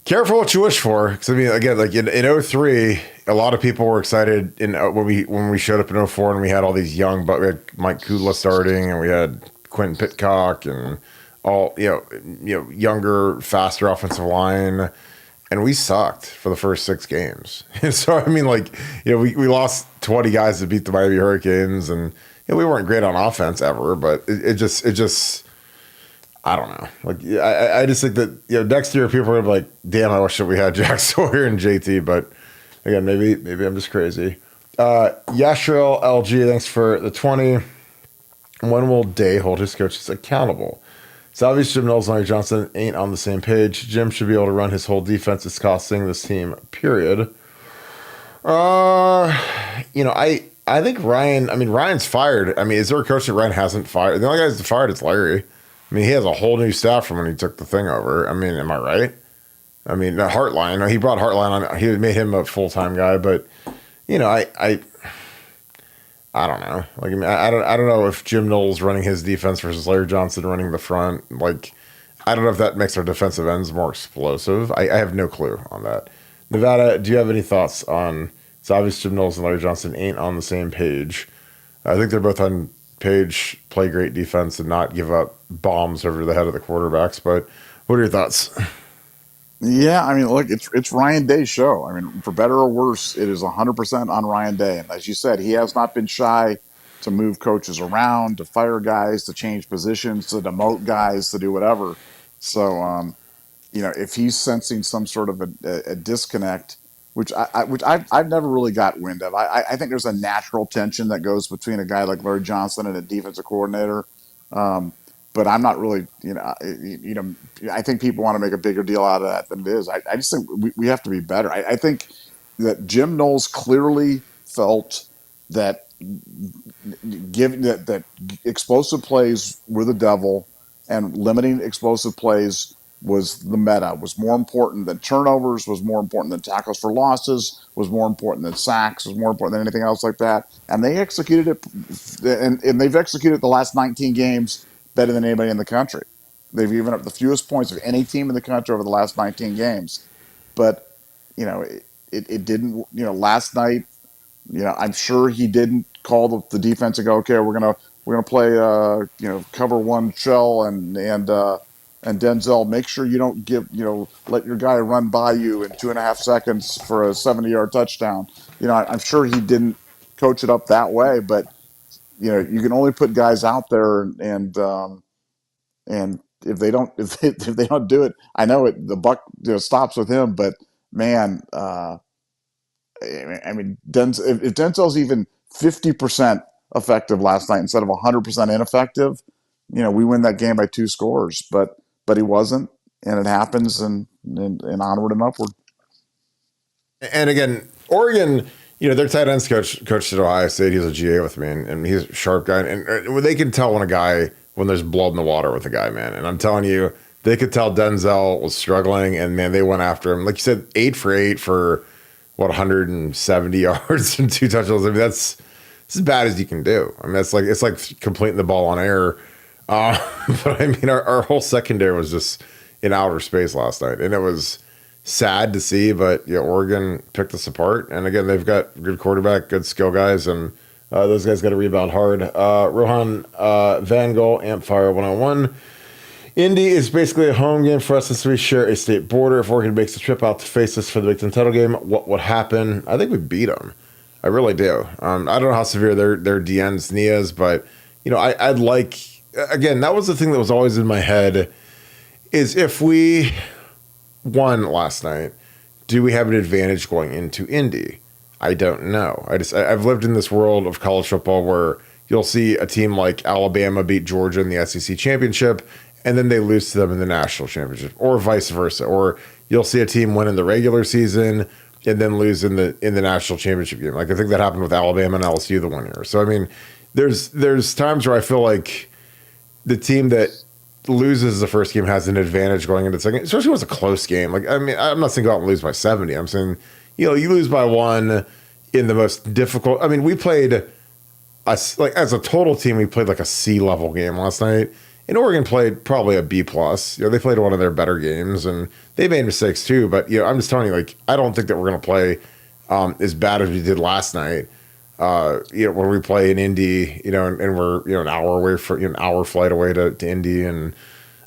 careful what you wish for. Because, I mean, again, like in 03, a lot of people were excited when we showed up in 04 and we had all these young, but we had Mike Kudla starting and we had Quentin Pitcock and all, younger, faster offensive line. And we sucked for the first 6 games. And so, I mean, we lost 20 guys to beat the Miami Hurricanes, and we weren't great on offense ever, but it just, I don't know. I just think that, next year people are going to be like, damn, I wish that we had Jack Sawyer and JT, but again, maybe I'm just crazy. Yashril LG, thanks for the 20. When will Day hold his coaches accountable? It's obvious Jim Knowles and Larry Johnson ain't on the same page. Jim should be able to run his whole defense. It's costing this team, period. I think Ryan's fired. I mean, is there a coach that Ryan hasn't fired? The only guy who's fired is Larry. I mean, he has a whole new staff from when he took the thing over. I mean, am I right? I mean, Hartline, he brought Hartline on. He made him a full-time guy, but, I don't know. I don't know if Jim Knowles running his defense versus Larry Johnson running the front. I don't know if that makes our defensive ends more explosive. I have no clue on that. Nevada, do you have any thoughts on? It's obvious Jim Knowles and Larry Johnson ain't on the same page. I think they're both on page, play great defense and not give up bombs over the head of the quarterbacks. But what are your thoughts? Yeah, I mean, look, it's Ryan Day's show. I mean, for better or worse, it is 100% on Ryan Day. And as you said, he has not been shy to move coaches around, to fire guys, to change positions, to demote guys, to do whatever. So, if he's sensing some sort of a disconnect, which I've never really got wind of. I think there's a natural tension that goes between a guy like Larry Johnson and a defensive coordinator. But I'm not really, I think people want to make a bigger deal out of that than it is. I just think we have to be better. I think that Jim Knowles clearly felt that that explosive plays were the devil, and limiting explosive plays was the meta, was more important than turnovers, was more important than tackles for losses, was more important than sacks, was more important than anything else like that. And they executed it, and they've executed the last 19 games better than anybody in the country. They've given up the fewest points of any team in the country over the last 19 games. But, it didn't, last night, I'm sure he didn't call the defense and go, okay, we're gonna play cover one shell and Denzel, make sure you don't let your guy run by you in 2.5 seconds for a 70-yard touchdown. I'm sure he didn't coach it up that way, but you can only put guys out there and if they don't do it, I know the buck stops with him, but man, I mean, if Denzel's even 50% effective last night instead of 100% ineffective, we win that game by 2 scores. But he wasn't, and it happens, and onward and upward. And again, Oregon, their tight ends coached at Ohio State. He's a GA with me, and he's a sharp guy. And they can tell when there's blood in the water with a guy, man. And I'm telling you, they could tell Denzel was struggling, and man, they went after him. Like you said, 8 for 8 for 170 yards and 2 touchdowns. I mean, that's as bad as you can do. I mean, it's like completing the ball on air. But I mean, our whole secondary was just in outer space last night, and it was sad to see. But Oregon picked us apart, and again, they've got good quarterback, good skill guys, and those guys got to rebound hard. Rohan Van Gogh, Ampfire 101. Indy is basically a home game for us since we share a state border. If Oregon makes the trip out to face us for the Big Ten title game, what would happen? I think we beat them. I really do. I don't know how severe their DN's knee is, but I'd like, again, that was the thing that was always in my head, is if we won last night, do we have an advantage going into Indy? I don't know. I've lived in this world of college football where you'll see a team like Alabama beat Georgia in the SEC championship, and then they lose to them in the national championship, or vice versa. Or you'll see a team win in the regular season and then lose in the national championship game. Like I think that happened with Alabama and LSU the one year. So I mean, there's times where I feel like the team that loses the first game has an advantage going into the second, especially when it's a close game. Like I mean, I'm not saying go out and lose by 70. I'm saying you lose by one in the most difficult. I mean, we played as a total team, we played like a C level game last night. And Oregon played probably a B plus. They played one of their better games, and they made mistakes too. But I'm just telling you, like, I don't think that we're going to play as bad as we did last night. When we play in Indy, and we're an hour away for an hour flight away to Indy, and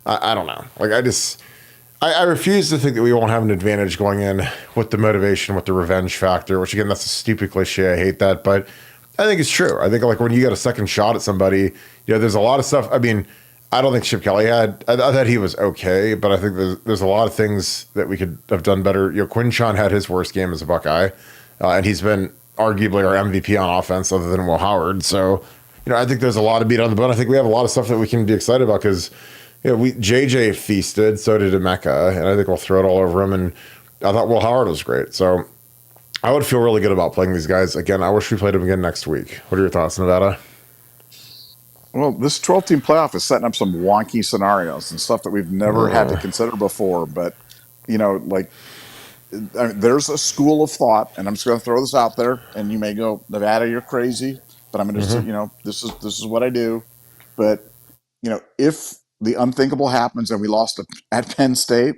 I don't know. Like, I refuse to think that we won't have an advantage going in with the motivation, with the revenge factor. Which again, that's a stupid cliche. I hate that, but I think it's true. I think like when you get a second shot at somebody, there's a lot of stuff. I mean, I don't think Chip Kelly I thought he was okay, but I think there's a lot of things that we could have done better. Quinshon had his worst game as a Buckeye, and he's been arguably our MVP on offense other than Will Howard. So, I think there's a lot of meat on the bone. I think we have a lot of stuff that we can be excited about because, JJ feasted, so did Emeka, and I think we'll throw it all over him. And I thought Will Howard was great. So I would feel really good about playing these guys again. I wish we played them again next week. What are your thoughts, Nevada? Well, this 12-team playoff is setting up some wonky scenarios and stuff that we've never had to consider before. But, there's a school of thought, and I'm just going to throw this out there, and you may go, Nevada, you're crazy, but I'm going to, this is what I do. But, if the unthinkable happens and we lost at Penn State,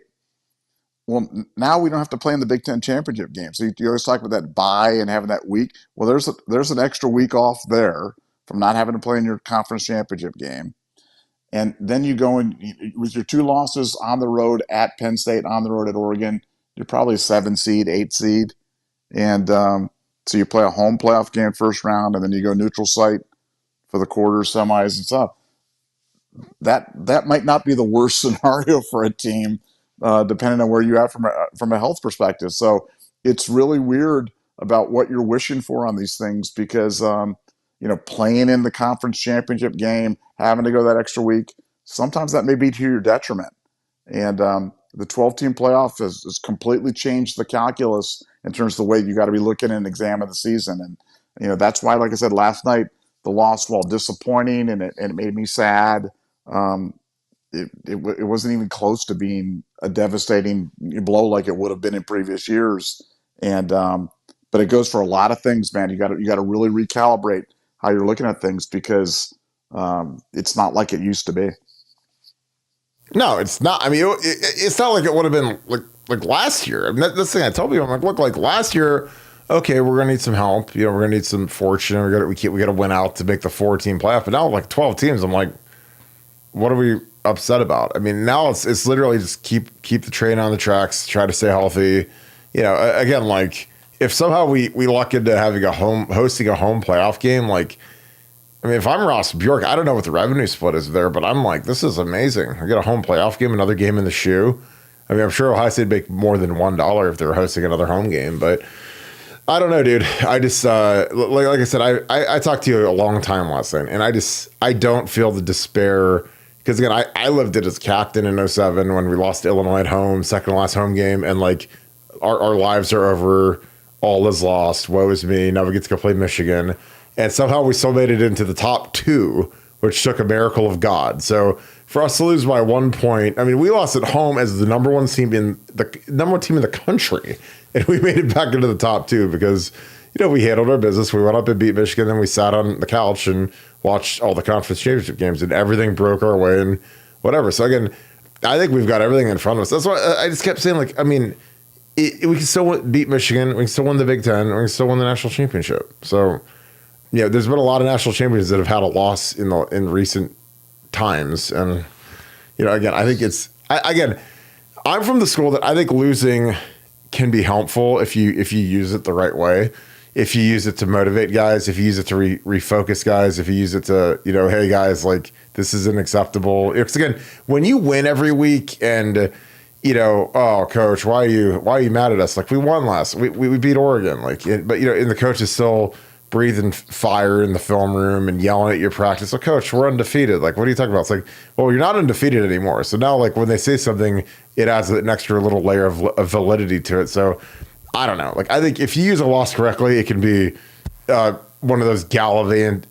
well, now we don't have to play in the Big Ten championship game. So you always talk about that bye and having that week. Well, there's an extra week off there from not having to play in your conference championship game. And then you go in with your two losses on the road at Penn State, on the road at Oregon, you're probably a 7 seed, 8 seed. And so you play a home playoff game first round, and then you go neutral site for the quarters, semis, and stuff. That might not be the worst scenario for a team, depending on where you're at from a health perspective. So it's really weird about what you're wishing for on these things because playing in the conference championship game, having to go that extra week, sometimes that may be to your detriment. And the 12-team playoff has completely changed the calculus in terms of the way you got to be looking and examine the season. And, that's why, like I said, last night, the loss, while disappointing and it made me sad, it wasn't even close to being a devastating blow like it would have been in previous years. And but it goes for a lot of things, man. You got to really recalibrate how you're looking at things because it's not like it used to be. No, it's not. I mean, it's not like it would have been like last year. I mean, that's the thing I tell people. I'm like, look, like last year, okay, we're gonna need some help. We're gonna need some fortune. We got to win out to make the 4-team playoff. But now, like 12 teams, I'm like, what are we upset about? I mean, now it's literally just keep the train on the tracks, try to stay healthy. Again, like if somehow we luck into hosting a home playoff game, like. I mean, if I'm Ross Bjork, I don't know what the revenue split is there, but I'm like, this is amazing. We got a home playoff game, another game in the shoe. I mean, I'm sure Ohio State make more than $1 if they're hosting another home game, but I don't know, dude. I just, like I said, I talked to you a long time last night, and I don't feel the despair because again, I lived it as captain in 07 when we lost to Illinois at home, second to last home game, and like our lives are over. All is lost. Woe is me. Now we get to go play Michigan. And somehow we still made it into the top 2, which took a miracle of God. So for us to lose by 1 point, I mean, we lost at home as the number one team in the country, and we made it back into the top 2 because we handled our business. We went up and beat Michigan, then we sat on the couch and watched all the conference championship games, and everything broke our way and whatever. So again, I think we've got everything in front of us. That's why I just kept saying, like, I mean, we can still beat Michigan, we can still win the Big Ten, we can still win the national championship. So. There's been a lot of national champions that have had a loss in recent times, and Again, I think I'm from the school that I think losing can be helpful if you use it the right way. If you use it to motivate guys, if you use it to refocus guys, if you use it to, hey guys, like this isn't acceptable. Because again, when you win every week and, oh coach, why are you mad at us? Like we won we beat Oregon. And the coach is still breathing fire in the film room and yelling at your practice. So coach, we're undefeated. Like, what are you talking about? It's like, well, you're not undefeated anymore. So now like when they say something, it adds an extra little layer of validity to it. So I don't know. Like, I think if you use a loss correctly, it can be one of those galvanizing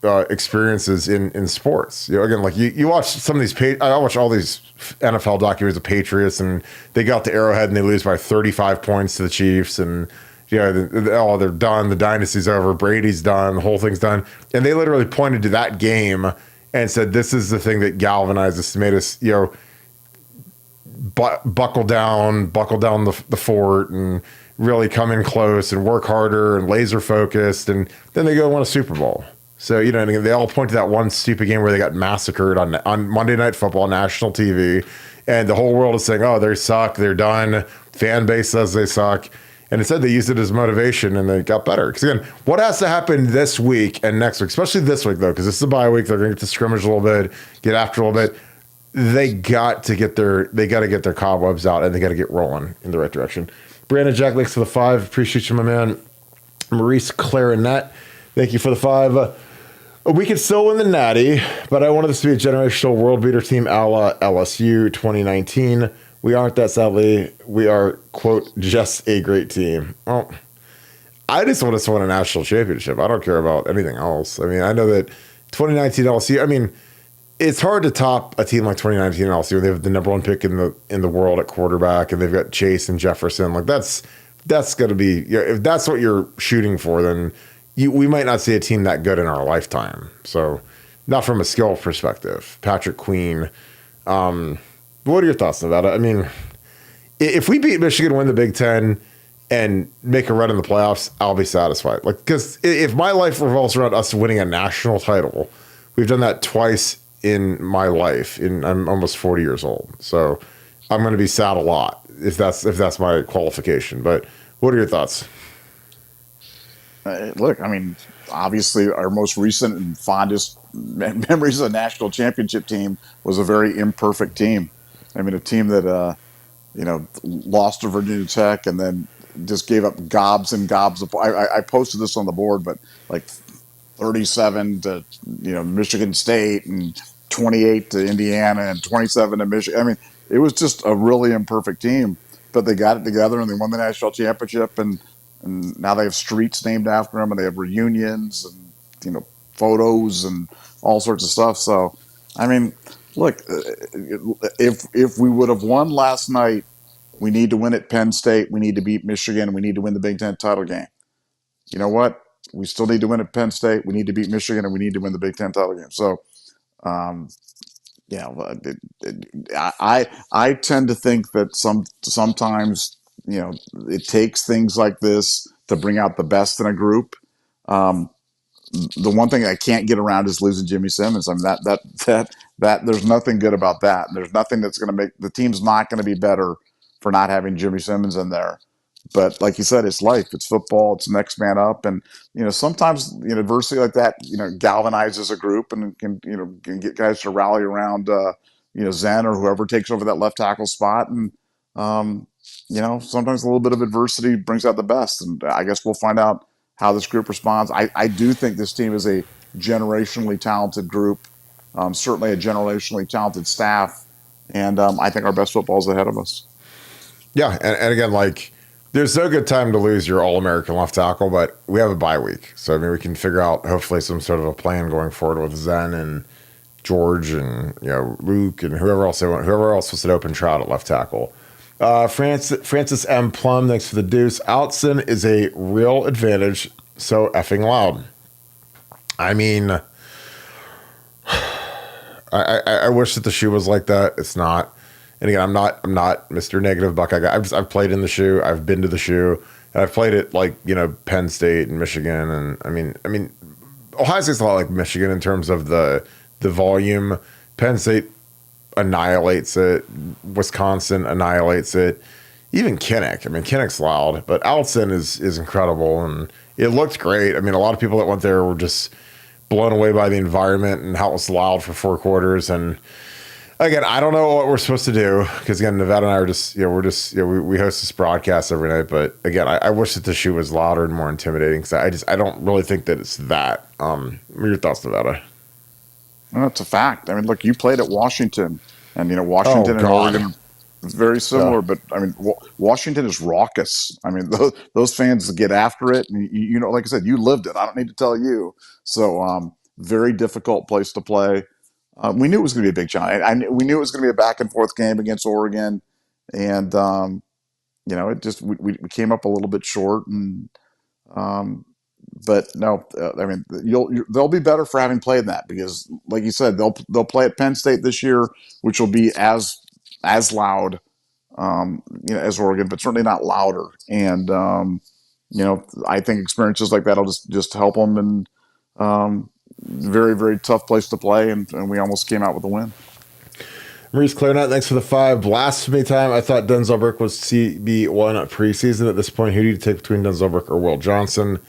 experiences in sports. Again, like you watch some of these. I watch all these NFL documentaries of Patriots, and they got to Arrowhead and they lose by 35 points to the Chiefs, and they're done. The dynasty's over. Brady's done. The whole thing's done. And they literally pointed to that game and said, "This is the thing that galvanized us, made us, buckle down the fort and really come in close and work harder and laser focused." And then they go and win a Super Bowl. So, they all point to that one stupid game where they got massacred on Monday Night Football, national TV. And the whole world is saying, oh, they suck. They're done. Fan base says they suck. And instead they used it as motivation and they got better. Because again, what has to happen this week and next week, especially this week though, because this is a bye week, they're going to get to scrimmage a little bit, get after a little bit. They got to get their cobwebs out and they got to get rolling in the right direction. Brandon Jack, thanks for the 5. Appreciate you, my man. Maurice Clarinet, thank you for the 5. We could still win the Natty, but I wanted this to be a generational world beater team a la LSU 2019. We aren't that, sadly. We are, quote, just a great team. Well, I just want us to win a national championship. I don't care about anything else. I mean, I know that 2019 LSU, it's hard to top a team like 2019 LSU. They have the number 1 pick in the world at quarterback, and they've got Chase and Jefferson. Like that's going to be, if that's what you're shooting for, then we might not see a team that good in our lifetime. So, not from a skill perspective. Patrick Queen. What are your thoughts on that? I mean, if we beat Michigan, win the Big Ten, and make a run in the playoffs, I'll be satisfied. Like, because if my life revolves around us winning a national title, we've done that twice in my life. I'm almost 40 years old, so I'm going to be sad a lot if that's my qualification. But what are your thoughts? Look, obviously our most recent and fondest memories of the national championship team was a very imperfect team. A team that, lost to Virginia Tech and then just gave up gobs and gobs of. I posted this on the board, but like 37 to Michigan State and 28 to Indiana and 27 to Michigan. It was just a really imperfect team, but they got it together and they won the national championship and now they have streets named after them and they have reunions and photos and all sorts of stuff. So, look, if we would have won last night, we need to win at Penn State. We need to beat Michigan. We need to win the Big Ten title game. You know what? We still need to win at Penn State. We need to beat Michigan, and we need to win the Big Ten title game. So, I tend to think that sometimes it takes things like this to bring out the best in a group. The one thing I can't get around is losing Jimmy Simmons. That there's nothing good about that. There's nothing that's going to make the team's not going to be better for not having Jimmy Simmons in there. But like you said, it's life. It's football. It's next man up. And sometimes adversity like that galvanizes a group and can get guys to rally around Zen or whoever takes over that left tackle spot. And sometimes a little bit of adversity brings out the best. And I guess we'll find out how this group responds. I do think this team is a generationally talented group, certainly a generationally talented staff, and I think our best football is ahead of us. Yeah, and again, like, there's no good time to lose your All-American left tackle, but we have a bye week. So, we can figure out, hopefully, some sort of a plan going forward with Zen and George and, Luke and whoever else was an open trout at left tackle. Francis M. Plum, thanks for the deuce. Outson is a real advantage, so effing loud. I wish that the shoe was like that. It's not. And again, I'm not Mr. Negative Buckeye guy. I've played in the shoe. I've been to the shoe. And I've played it like, Penn State and Michigan. And I mean, Ohio State's a lot like Michigan in terms of the volume. Penn State annihilates it. Wisconsin annihilates it. Even Kinnick. I mean, Kinnick's loud, but Allison is incredible, and it looked great. I mean, a lot of people that went there were just blown away by the environment and how it was loud for 4 quarters. And again, I don't know what we're supposed to do because again, Nevada and I are just, we host this broadcast every night. But again, I wish that the shoe was louder and more intimidating because I don't really think that it's that. What are your thoughts, Nevada? Well, that's a fact. I mean, look, you played at Washington, and Washington and Oregon, very similar. Yeah. But I mean, Washington is raucous. I mean, those fans get after it, and like I said, you lived it. I don't need to tell you. So, very difficult place to play. We knew it was going to be a big challenge. We knew it was going to be a back and forth game against Oregon, and it just we came up a little bit short, and but no, I mean they'll be better for having played that because, like you said, they'll play at Penn State this year, which will be as loud, as Oregon, but certainly not louder. And I think experiences like that will just help them, and very, very tough place to play, and we almost came out with a win. Maurice Clarinet, thanks for the 5. Blasphemy time. I thought Denzel Burke was CB1 preseason. At this point, who do you take between Denzel Burke or Will Johnson?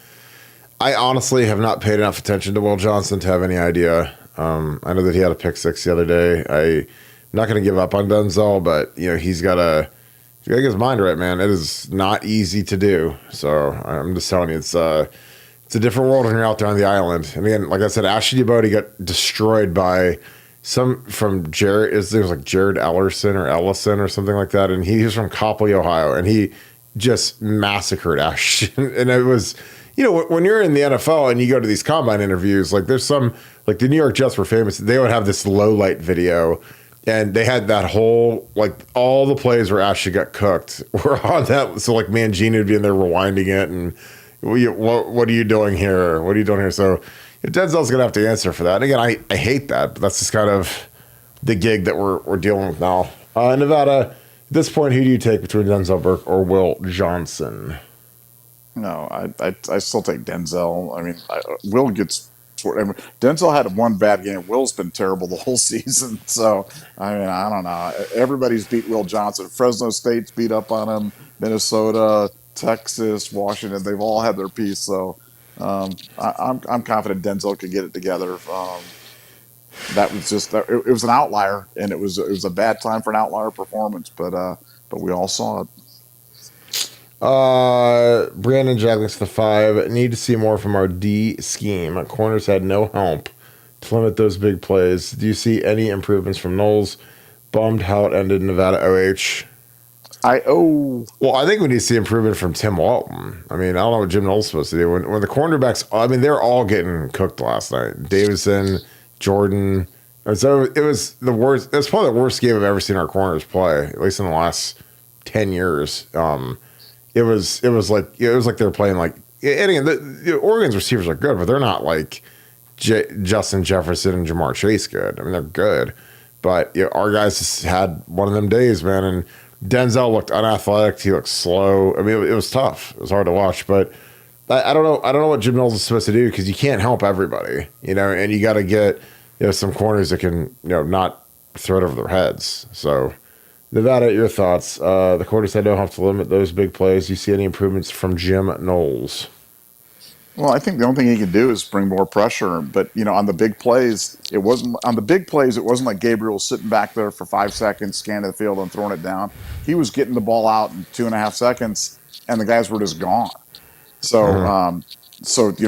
I honestly have not paid enough attention to Will Johnson to have any idea. I know that he had a pick 6 the other day. I'm not going to give up on Denzel, but he's got to get his mind right, man. It is not easy to do. So I'm just telling you, it's a different world when you're out there on the island. And again, like I said, Ashley Dubody got destroyed by from Jared. There was like Jared Ellison or something like that, and he was from Copley, Ohio, and he just massacred Ash. And it was, when you're in the NFL and you go to these combine interviews, like there's some, like the New York Jets were famous. They would have this low light video, and they had that whole, like all the plays where Ashley got cooked were on that. So like Mangini would be in there rewinding it, and what are you doing here? What are you doing here? So Denzel's gonna have to answer for that. And again, I hate that, but that's just kind of the gig that we're dealing with now. Nevada, at this point, who do you take between Denzel Burke or Will Johnson? No, I still take Denzel. I mean, Will gets. Denzel had one bad game. Will's been terrible the whole season. So I mean, I don't know. Everybody's beat Will Johnson. Fresno State's beat up on him. Minnesota, Texas, Washington. They've all had their piece. So I'm confident Denzel could get it together. That was just it was an outlier, and it was a bad time for an outlier performance. But we all saw it. Brandon Jaglix the 5. Need to see more from our D scheme. Our corners had no help to limit those big plays. Do you see any improvements from Knowles? Bummed how it ended Nevada OH. Well, I think we need to see improvement from Tim Walton. I mean, I don't know what Jim Knowles is supposed to do. When the cornerbacks, I mean, they're all getting cooked last night. Davison, Jordan. So it was the worst. It was probably the worst game I've ever seen our corners play, at least in the last 10 years. It was like they were playing like. And again, the Oregon's receivers are good, but they're not like Justin Jefferson and Jamar Chase good. I mean, they're good, but our guys just had one of them days, man. And Denzel looked unathletic. He looked slow. I mean, it was tough. It was hard to watch, but I don't know. I don't know what Jim Knowles is supposed to do because you can't help everybody, and you got to get some corners that can not throw it over their heads. So. Nevada, your thoughts. The quarters said don't have to limit those big plays. You see any improvements from Jim Knowles? Well, I think the only thing he can do is bring more pressure. But on the big plays, it wasn't like Gabriel was sitting back there for 5 seconds, scanning the field and throwing it down. He was getting the ball out in 2.5 seconds, and the guys were just gone. So,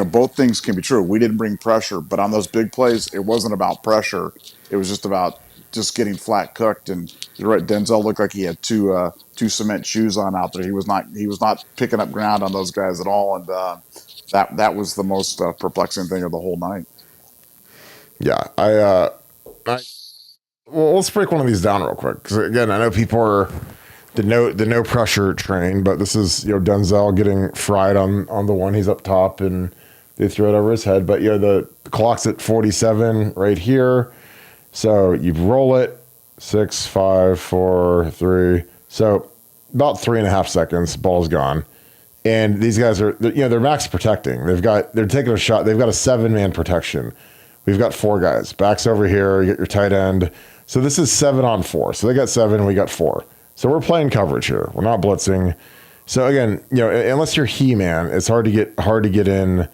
both things can be true. We didn't bring pressure, but on those big plays, it wasn't about pressure. It was just about just getting flat cooked. And you're right, Denzel looked like he had two cement shoes on out there. He was not picking up ground on those guys at all. And that was the most perplexing thing of the whole night. Yeah, well, let's break one of these down real quick because again, I know people are the no pressure train, but this is Denzel getting fried on the one. He's up top and they throw it over his head. But the clock's at 47 right here. So you roll it, 6, 5, 4, 3. So about 3.5 seconds, ball's gone. And these guys they're max protecting. They're taking a shot. They've got a 7-man protection. we've got 4 guys. Backs over here, you get your tight end. So this is 7 on 4. So they got 7, we got 4. So we're playing coverage here. We're not blitzing. So again, unless you're He-Man, it's hard to get in,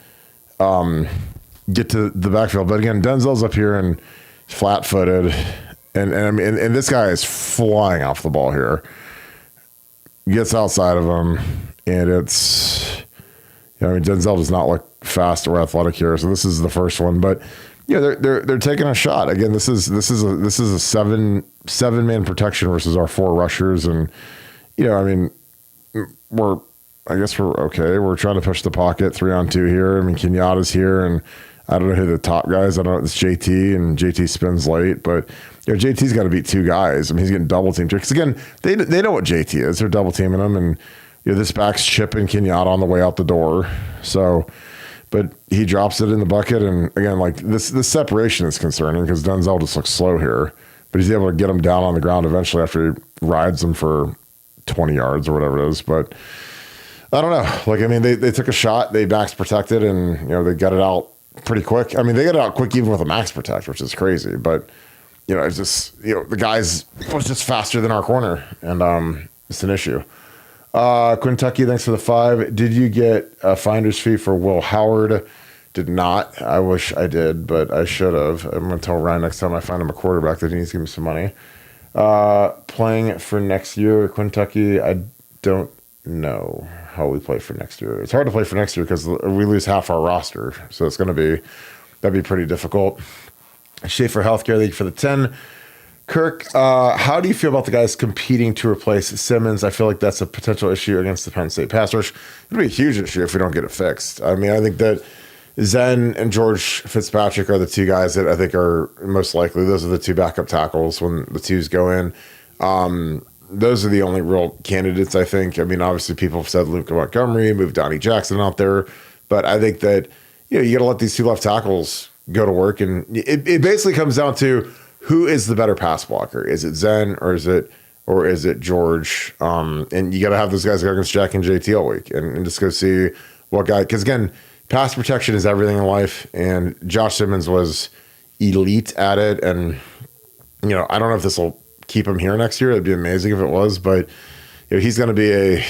get to the backfield. But again, Denzel's up here and flat-footed, and this guy is flying off the ball here. Gets outside of him, and it's, Denzel does not look fast or athletic here. So this is the first one, but they're taking a shot. Again, this is a seven-man protection versus our 4 rushers, and I guess we're okay. We're trying to push the pocket 3 on 2 here. Kenyatta's here, and I don't know who the top guys. I don't know. It's JT, and JT spins late, but JT's got to beat 2 guys. He's getting double teamed because again, they know what JT is. They're double teaming him, and this back's chipping Kenyatta on the way out the door. So, but he drops it in the bucket, and again, like this separation is concerning because Denzel just looks slow here, but he's able to get him down on the ground eventually after he rides him for 20 yards or whatever it is. But I don't know. They took a shot, they max protected, and they got it out pretty quick. They got it out quick even with a max protect, which is crazy. But it's just the guys was just faster than our corner, and it's an issue. Kentucky, thanks for the 5. Did you get a finder's fee for Will Howard? Did not. I wish I did, but I should have. I'm going to tell Ryan next time I find him a quarterback that he needs to give me some money. Playing for next year, Kentucky, I don't know how we play for next year. It's hard to play for next year because we lose half our roster, so that'd be pretty difficult. Schaefer Healthcare, thank you for the 10. Kirk, how do you feel about the guys competing to replace Simmons? I feel like that's a potential issue against the Penn State pass rush. It'll be a huge issue if we don't get it fixed. I think that Zen and George Fitzpatrick are the 2 guys that I think are most likely. Those are the 2 backup tackles when the 2s go in. Those are the only real candidates, I think. Obviously people have said Luke Montgomery, move Donnie Jackson out there. But I think that, you got to let these 2 left tackles go to work. And it basically comes down to who is the better pass blocker. Is it Zen or is it George? And you got to have those guys go against Jack and JT all week and just go see what guy. Because again, pass protection is everything in life. And Josh Simmons was elite at it. And, I don't know if this will keep him here next year. It'd be amazing if it was, but he's going to be a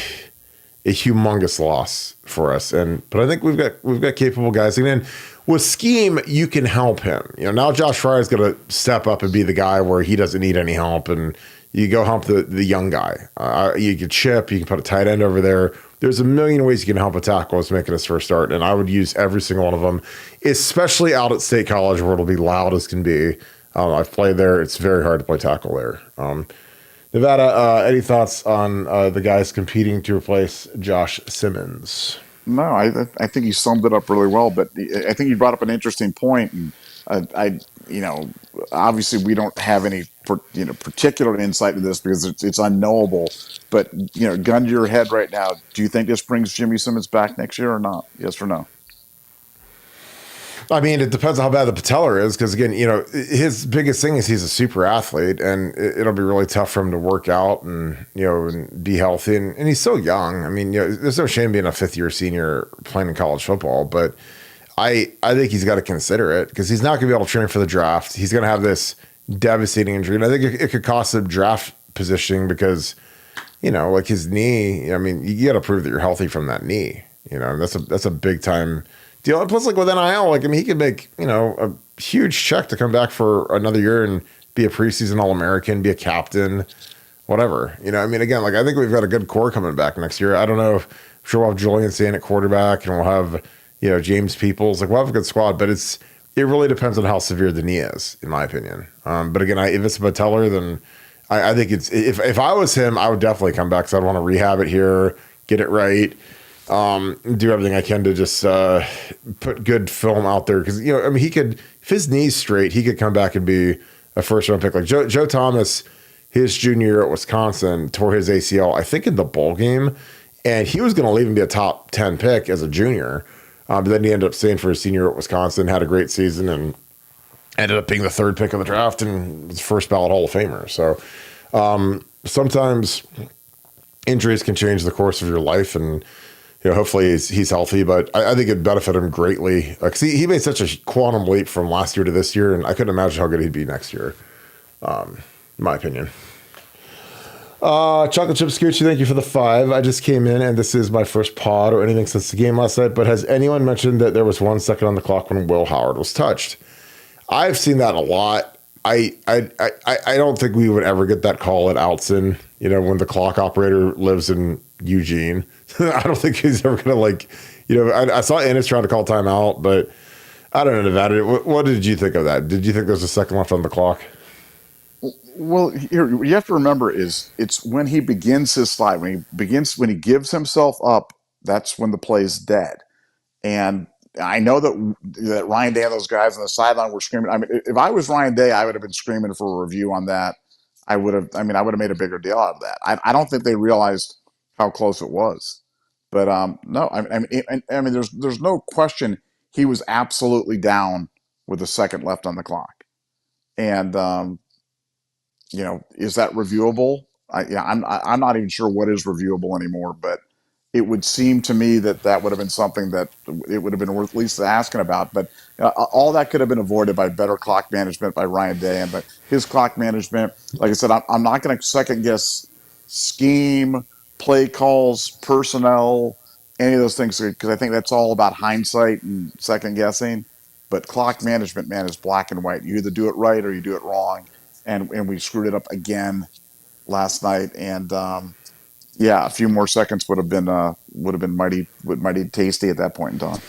humongous loss for us. But I think we've got capable guys. And then with scheme, you can help him. Now Josh Fry's going to step up and be the guy where he doesn't need any help, and you go help the young guy. You can chip, you can put a tight end over there. There's a million ways you can help a tackle as making his first start, and I would use every single one of them, especially out at State College where it'll be loud as can be. I've played there. It's very hard to play tackle there. Nevada, any thoughts on the guys competing to replace Josh Simmons? No, I think you summed it up really well, but I think you brought up an interesting point, and obviously we don't have any particular insight to this because it's unknowable. But gun to your head right now, do you think this brings Jimmy Simmons back next year or not? Yes or no? It depends on how bad the patellar is, because again, his biggest thing is he's a super athlete, and it'll be really tough for him to work out and and be healthy, and he's so young. There's no shame being a 5th-year senior playing in college football, but I think he's got to consider it because he's not going to be able to train for the draft. He's going to have this devastating injury, and I think it could cost him draft positioning because like his knee. You got to prove that you're healthy from that knee. That's a big time deal. And plus, like with NIL, he could make a huge check to come back for another year and be a preseason All-American, be a captain, whatever. Again, I think we've got a good core coming back next year. I don't know if I'm sure we'll have Julian Sand at quarterback, and we'll have James Peoples. We'll have a good squad, but it really depends on how severe the knee is, in my opinion. But again, if it's a patellar, then I think it's if I was him, I would definitely come back because I'd want to rehab it here, get it right. Do everything I can to just put good film out there because he could, if his knee's straight, he could come back and be a first-round pick. Like Joe Thomas, his junior year at Wisconsin, tore his ACL, I think in the bowl game, and he was going to leave and be a top 10 pick as a junior, but then he ended up staying for his senior year at Wisconsin, had a great season, and ended up being the 3rd pick of the draft and was first ballot Hall of Famer. So sometimes injuries can change the course of your life, and hopefully he's healthy, but I think it'd benefit him greatly. Like, see, he made such a quantum leap from last year to this year, and I couldn't imagine how good he'd be next year, in my opinion. Chocolate Chip Scoochie, thank you for the 5. I just came in, and this is my first pod or anything since the game last night, but has anyone mentioned that there was 1 second on the clock when Will Howard was touched? I've seen that a lot. I don't think we would ever get that call at Outson, when the clock operator lives in Eugene. I don't think he's ever going to, I saw Ennis trying to call timeout, but I don't know, Nevada. What did you think of that? Did you think there was a second left on the clock? Well, here you have to remember it's when he begins his slide, when he gives himself up, that's when the play's dead. And I know that Ryan Day and those guys on the sideline were screaming. I mean, if I was Ryan Day, I would have been screaming for a review on that. I would have made a bigger deal out of that. I don't think they realized how close it was. But no, there's no question he was absolutely down with a second left on the clock. And is that reviewable? I'm not even sure what is reviewable anymore, but it would seem to me that would have been something that it would have been worth at least asking about. But all that could have been avoided by better clock management by Ryan Day. But his clock management, like I said, I'm not going to second guess scheme, play calls, personnel, any of those things, because I think that's all about hindsight and second guessing. But clock management, man, is black and white. You either do it right or you do it wrong. And we screwed it up again last night. And a few more seconds would have been mighty tasty at that point in time.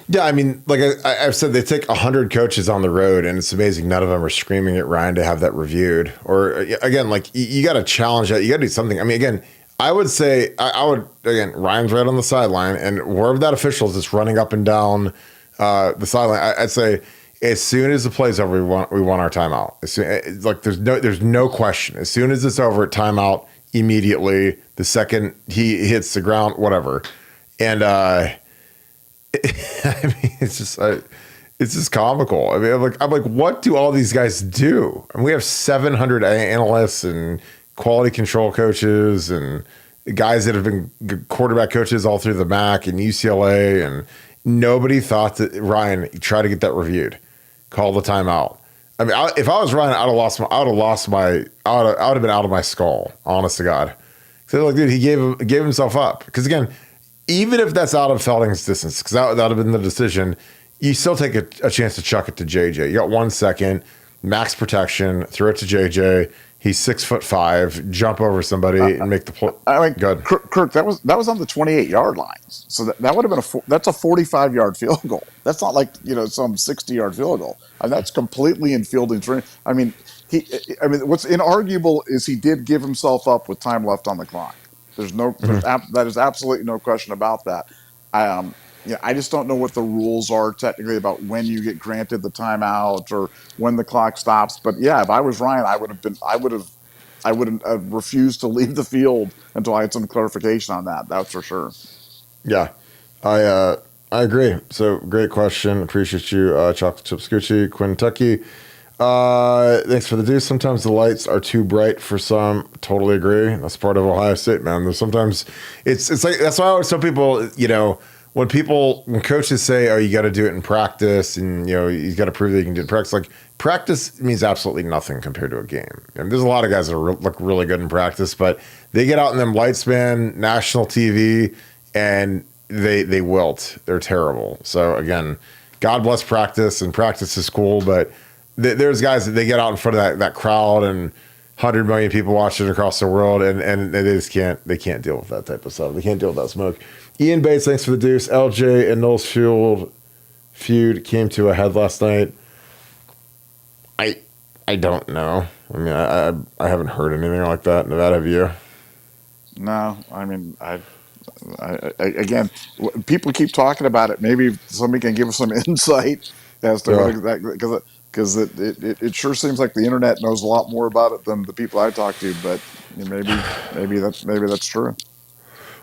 Yeah, I mean, like I've said, they take 100 coaches on the road, and it's amazing none of them are screaming at Ryan to have that reviewed. Or again, like you got to challenge that. You got to do something. I mean, again, I would say Ryan's right on the sideline, and wherever that official is just running up and down the sideline, I'd say as soon as the play's over, we want our timeout. There's no question. As soon as it's over, timeout immediately. The second he hits the ground, whatever. And I mean, it's just comical. I mean, I'm like, what do all these guys do? I mean, we have 700 analysts and quality control coaches and guys that have been quarterback coaches all through the MAC and UCLA, and nobody thought that Ryan tried to get that reviewed. Call the timeout. I mean, if I was Ryan, I would have been out of my skull. Honest to God, so like, dude, he gave himself up. Because again, even if that's out of Felding's distance, because that would have been the decision, you still take a chance to chuck it to JJ. You got 1 second, max protection, throw it to JJ. He's 6'5", jump over somebody and make the play. I mean, good. Kirk, that was on the 28-yard line. So that would have been that's a 45-yard field goal. That's not like some 60-yard field goal. I mean, that's completely in fielding training. I mean, what's inarguable is he did give himself up with time left on the clock. That is absolutely no question about that. I just don't know what the rules are technically about when you get granted the timeout or when the clock stops. But yeah, if I was Ryan, I would have refused to leave the field until I had some clarification on that. That's for sure. Yeah, I agree. So great question. Appreciate you, Chocolate Chip Scoochie, Kentucky. Thanks for the deuce. Sometimes the lights are too bright for some. Totally agree. That's part of Ohio State, man. There's sometimes it's like, that's why I always tell people, when coaches say, "Oh, you got to do it in practice," and you got to prove that you can do it in practice. Like, practice means absolutely nothing compared to a game. And there's a lot of guys that look really good in practice, but they get out in them lights, man, national TV, and they wilt. They're terrible. So again, God bless practice, and practice is cool, but there's guys that they get out in front of that crowd and 100 million people watching across the world, and they just can't deal with that type of stuff. They can't deal with that smoke. Ian Bates, thanks for the deuce. LJ and Knowles feud came to a head last night. I don't know. I mean, I haven't heard anything like that. Nevada, have you? No, I mean, again, people keep talking about it. Maybe somebody can give us some insight as to because it sure seems like the internet knows a lot more about it than the people I talk to. But maybe that's true.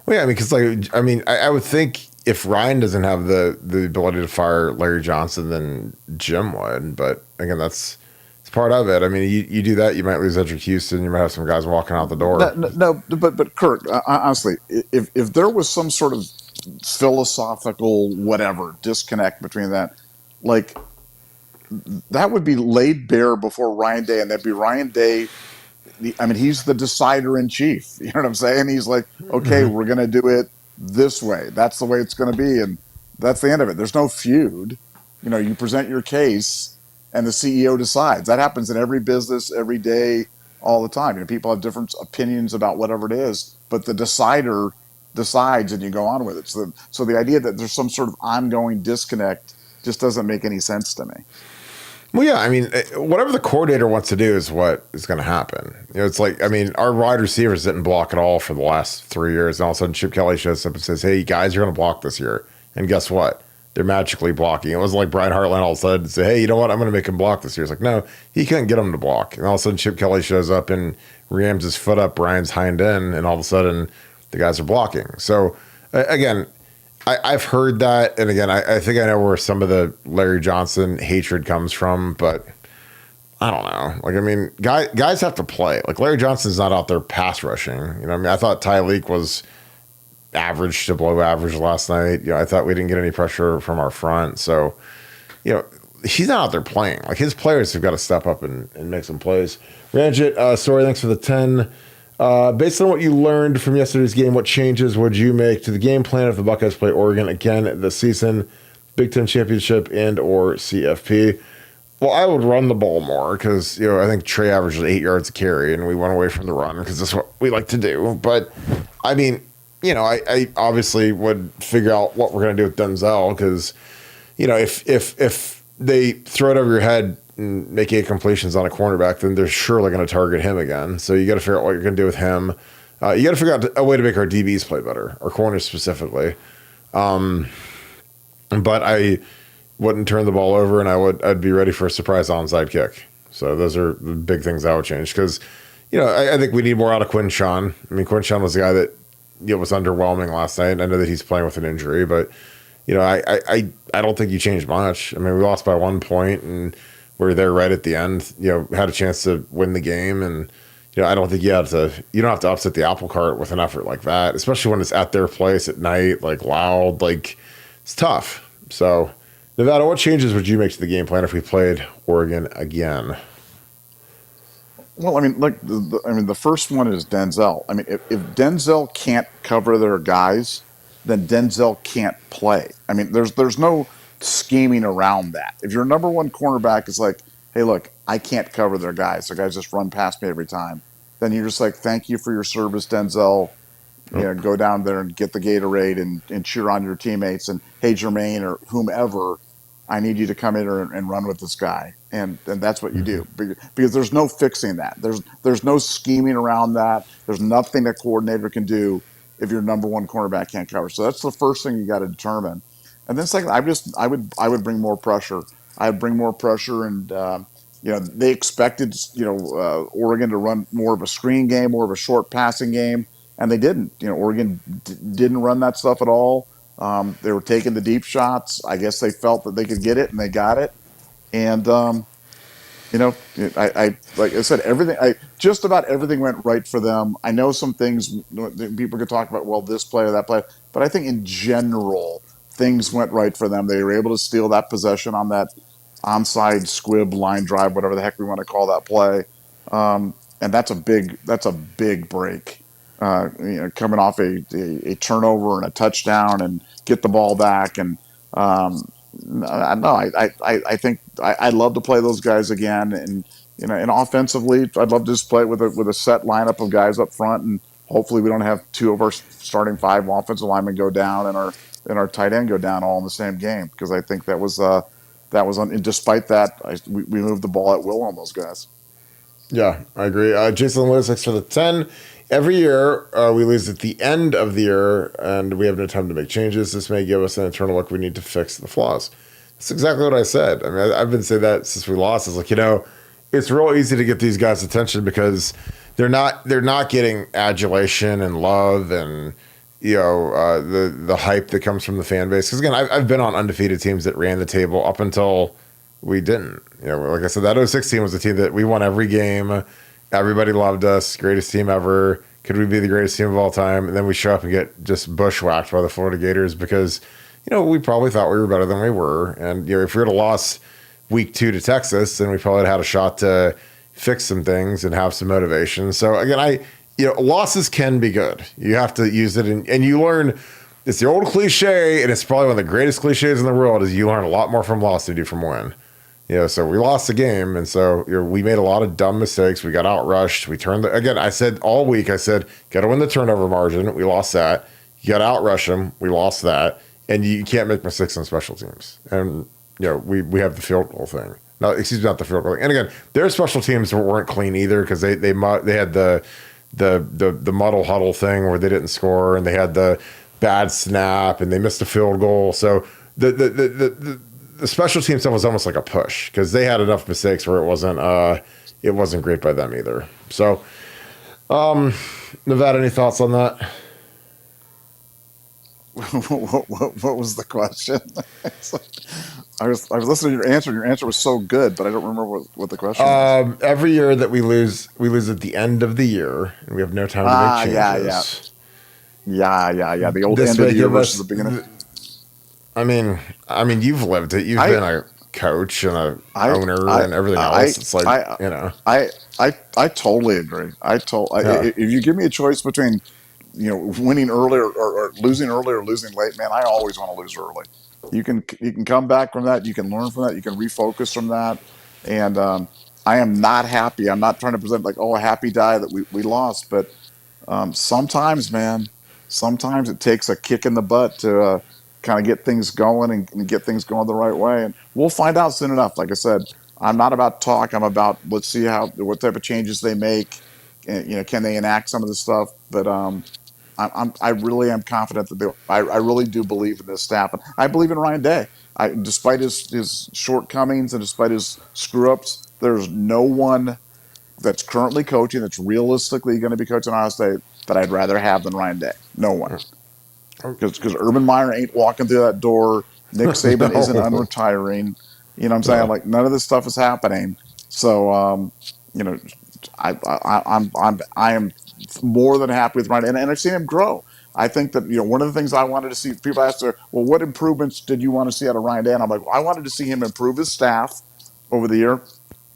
Well, yeah, because I would think if Ryan doesn't have the ability to fire Larry Johnson, then Jim would. But again, that's It's part of it. I mean, you do that, you might lose Edric Houston. You might have some guys walking out the door. No, but Kirk, honestly, if there was some sort of philosophical whatever disconnect between that, like that would be laid bare before Ryan Day, and that'd be Ryan Day. I mean, he's the decider in chief. You know what I'm saying? He's like, okay, Mm-hmm. we're going to do it this way. That's the way it's going to be, and that's the end of it. There's no feud. You know, you present your case, and the CEO decides. That happens in every business, every day, all the time. You know, people have different opinions about whatever it is, but the decider decides, and you go on with it. So the idea that there's some sort of ongoing disconnect just doesn't make any sense to me. Well, yeah, I mean, whatever the coordinator wants to do is what is going to happen. You know, it's like, I mean, our wide receivers didn't block at all for the last 3 years. And all of a sudden, Chip Kelly shows up and says, hey, guys, you're going to block this year. And guess what? They're magically blocking. It wasn't like Brian Hartline all of a sudden say, hey, you know what? I'm going to make him block this year. It's like, no, he couldn't get him to block. And all of a sudden, Chip Kelly shows up and rams his foot up Brian's hind end. And all of a sudden, the guys are blocking. So, again, I've heard that, and again, I think I know where some of the Larry Johnson hatred comes from, but I don't know. Like, I mean, guys have to play. Like, Larry Johnson's not out there pass rushing. You know, I mean, I thought Tyreek was average to below average last night. You know, I thought we didn't get any pressure from our front. So, you know, he's not out there playing. Like, his players have got to step up and make some plays. Ranjit, sorry, thanks for the 10. Based on what you learned from yesterday's game, what changes would you make to the game plan if the Buckeyes play Oregon again this season, Big Ten Championship and or CFP? Well, I would run the ball more because, you know, I think Trey averages 8 yards a carry, and we went away from the run because that's what we like to do. But, I mean, you know, I obviously would figure out what we're going to do with Denzel because, you know, if they throw it over your head and make 8 completions on a cornerback, then they're surely going to target him again. So you got to figure out what you're going to do with him. You got to figure out a way to make our DBs play better, our corners specifically. But I wouldn't turn the ball over, and I'd be ready for a surprise onside kick. So those are the big things I would change because, you know, I think we need more out of Quinshawn. I mean, Quinshawn was the guy that, you know, was underwhelming last night. I know that he's playing with an injury, but, you know, I don't think you changed much. I mean, we lost by 1 point, and we were there right at the end. You know, had a chance to win the game, and you know, I don't think you don't have to upset the apple cart with an effort like that, especially when it's at their place at night, like loud, like it's tough. So, Nevada, what changes would you make to the game plan if we played Oregon again? Well, I mean, like, the first one is Denzel. I mean, if Denzel can't cover their guys, then Denzel can't play. I mean, there's no scheming around that. If your number one cornerback is like, hey, look, I can't cover their guys. Their guys just run past me every time. Then you're just like, thank you for your service, Denzel. You know, go down there and get the Gatorade and cheer on your teammates. And hey, Jermaine or whomever, I need you to come in and run with this guy. And that's what you do because there's no fixing that. There's no scheming around that. There's nothing a coordinator can do if your number one cornerback can't cover. So that's the first thing you got to determine. And then second, I would bring more pressure. I'd bring more pressure, and you know, they expected, you know, Oregon to run more of a screen game, more of a short passing game, and they didn't. You know, Oregon didn't run that stuff at all. They were taking the deep shots. I guess they felt that they could get it, and they got it. And you know, I like I said, just about everything went right for them. I know some things people could talk about, well, this play or that play, but I think in general things went right for them. They were able to steal that possession on that onside squib line drive, whatever the heck we want to call that play, and that's a big break. You know, coming off a turnover and a touchdown and get the ball back and. I think I'd love to play those guys again, and you know, and offensively, I'd love to just play with a set lineup of guys up front, and hopefully we don't have 2 of our starting 5 offensive linemen go down and our tight end go down all in the same game because I think that was and despite that we moved the ball at will on those guys. Yeah, I agree. Jason Lewis, thanks for the 10. Every year, we lose at the end of the year, and we have no time to make changes. This may give us an internal look. We need to fix the flaws. That's exactly what I said. I mean, I've been saying that since we lost. It's like, you know, it's real easy to get these guys' attention because they're not getting adulation and love and, you know, the hype that comes from the fan base. Because, again, I've been on undefeated teams that ran the table up until we didn't. Like I said, that '06 team was a team that we won every game. Everybody loved us. Greatest team ever. Could we be the greatest team of all time? And then we show up and get just bushwhacked by the Florida Gators because, we probably thought we were better than we were. And, if we would have lost week 2 to Texas, then we probably had a shot to fix some things and have some motivation. So again, losses can be good. You have to use it and you learn. It's the old cliche, and it's probably one of the greatest cliches in the world is you learn a lot more from loss than you do from win. So we lost the game, and so we made a lot of dumb mistakes. We got outrushed. We turned I said all week, got to win the turnover margin. We lost that. You got to outrush them. We lost that. And you can't make mistakes on special teams. And, we have the field goal thing. No, excuse me, not the field goal thing. And again, their special teams weren't clean either because they had the muddle huddle thing where they didn't score, and they had the bad snap, and they missed a field goal. So the special team stuff was almost like a push because they had enough mistakes where it wasn't great by them either. So, Nevada, any thoughts on that? What was the question? I was listening to your answer. Your answer was so good, but I don't remember what the question was. Every year that we lose at the end of the year, and we have no time to make changes. Yeah. The old end of the year versus the beginning. I mean, you've lived it. You've been a coach and a owner and everything else. It's like I totally agree. If you give me a choice between winning early or losing early or losing late, man, I always want to lose early. You can come back from that. You can learn from that. You can refocus from that. And I am not happy. I'm not trying to present like, a happy die that we lost. But sometimes, man, sometimes it takes a kick in the butt to kind of get things going and get things going the right way. And we'll find out soon enough. Like I said, I'm not about talk. I'm about let's see what type of changes they make. And, can they enact some of the stuff? But I really am confident that I really do believe in this staff, and I believe in Ryan Day. Despite his shortcomings and despite his screw ups, there's no one that's currently coaching that's realistically going to be coaching Ohio State that I'd rather have than Ryan Day. No one, because Urban Meyer ain't walking through that door. Nick Saban isn't unretiring. You know what I'm saying? Like none of this stuff is happening. So I am more than happy with Ryan, and I've seen him grow. I think that one of the things I wanted to see. People ask her, "Well, what improvements did you want to see out of Ryan Day?" And I'm like, I wanted to see him improve his staff over the year.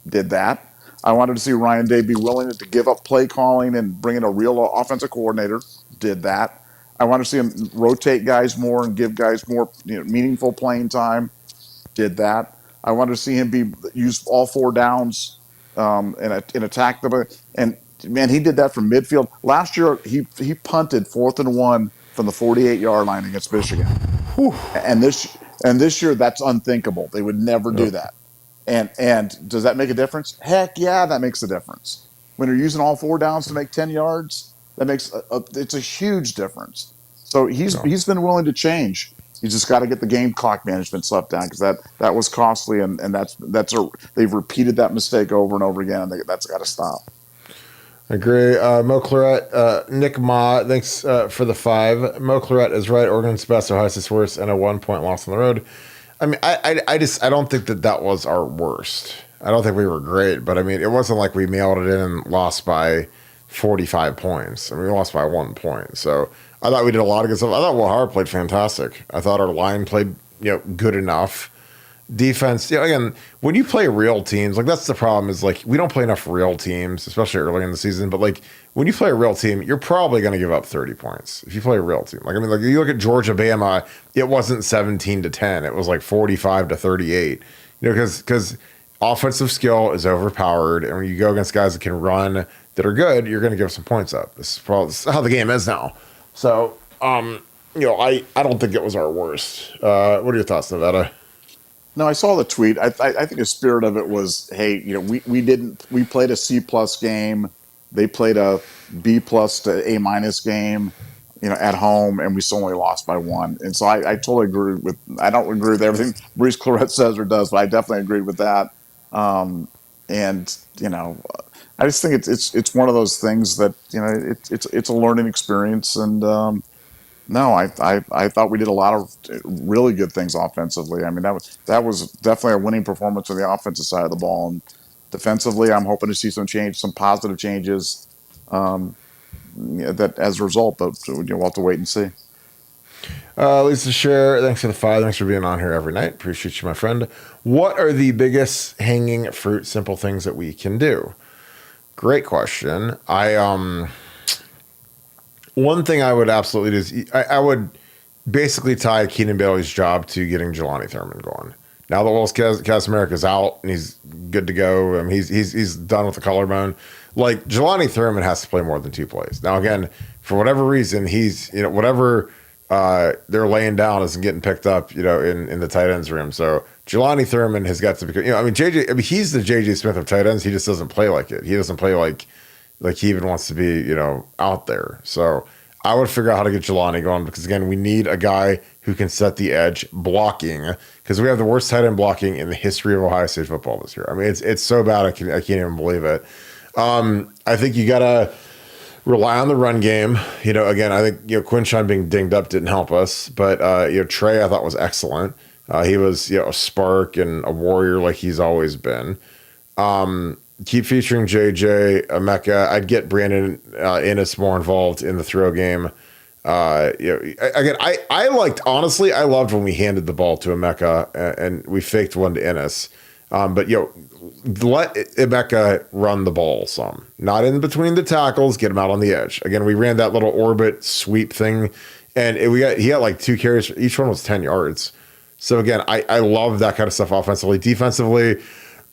Did that. I wanted to see Ryan Day be willing to give up play calling and bring in a real offensive coordinator. Did that. I want to see him rotate guys more and give guys more meaningful playing time. Did that. I wanted to see him use all 4 downs and attack them. And man, he did that from midfield. Last year, he punted 4th and 1 from the 48-yard line against Michigan. Whew. And this year, that's unthinkable. They would never do that. And does that make a difference? Heck yeah, that makes a difference. When you're using all 4 downs to make 10 yards, that makes it's a huge difference. So he's been willing to change. You just got to get the game clock management stuff down because that was costly and they've repeated that mistake over and over again and that's got to stop. I agree. Mo Claret, Nick Ma, thanks for the 5. Mo Claret is right. Oregon's best, Ohio State's worst, and a 1-point loss on the road. I mean, I don't think that was our worst. I don't think we were great, but I mean, it wasn't like we mailed it in and lost by 45 points. I mean, we lost by 1 point. So I thought we did a lot of good stuff. I thought Will Howard played fantastic. I thought our line played, good enough. Defense, again, when you play real teams, like that's the problem is like we don't play enough real teams, especially early in the season. But like when you play a real team, you're probably going to give up 30 points if you play a real team. Like you look at Georgia, Bama, it wasn't 17-10, it was like 45-38. Because offensive skill is overpowered, and when you go against guys that can run that are good, you're going to give some points up. This is how the game is now. So, I don't think it was our worst. What are your thoughts, Nevada? No, I saw the tweet. I think the spirit of it was, hey, we played a C+ game. They played a B+ to A- game, at home, and we still only lost by 1. And so I totally agree with. I don't agree with everything Maurice Claret says or does, but I definitely agree with that. I just think it's one of those things that it's a learning experience, and No, I thought we did a lot of really good things offensively. I mean, that was definitely a winning performance on the offensive side of the ball. And defensively, I'm hoping to see some change, some positive changes yeah, that as a result. But we'll have to wait and see. Lisa Share, thanks for the 5. Thanks for being on here every night. Appreciate you, my friend. What are the biggest hanging fruit, simple things that we can do? Great question. One thing I would absolutely do is I would basically tie Keenan Bailey's job to getting Jelani Thurman going. Now that Willis Kaczmarek out and he's good to go, I mean, he's done with the collarbone. Like Jelani Thurman has to play more than 2 plays. Now again, for whatever reason, he's whatever they're laying down isn't getting picked up, in the tight ends room. So Jelani Thurman has got to become, he's the JJ Smith of tight ends. He just doesn't play like it. He doesn't play like he even wants to be, out there. So I would figure out how to get Jelani going because, again, we need a guy who can set the edge blocking because we have the worst tight end blocking in the history of Ohio State football this year. I mean, it's so bad I can't even believe it. I think you got to rely on the run game. Again, I think, Quinshon being dinged up didn't help us, but, Trey I thought was excellent. He was, a spark and a warrior like he's always been. Keep featuring JJ, Emeka. I'd get Brandon Innes more involved in the throw game. Again, I loved when we handed the ball to Emeka and we faked one to Innes. But let Emeka run the ball some, not in between the tackles. Get him out on the edge. Again, we ran that little orbit sweep thing, and he got like 2 carries. Each one was 10 yards. So again, I love that kind of stuff offensively. Defensively,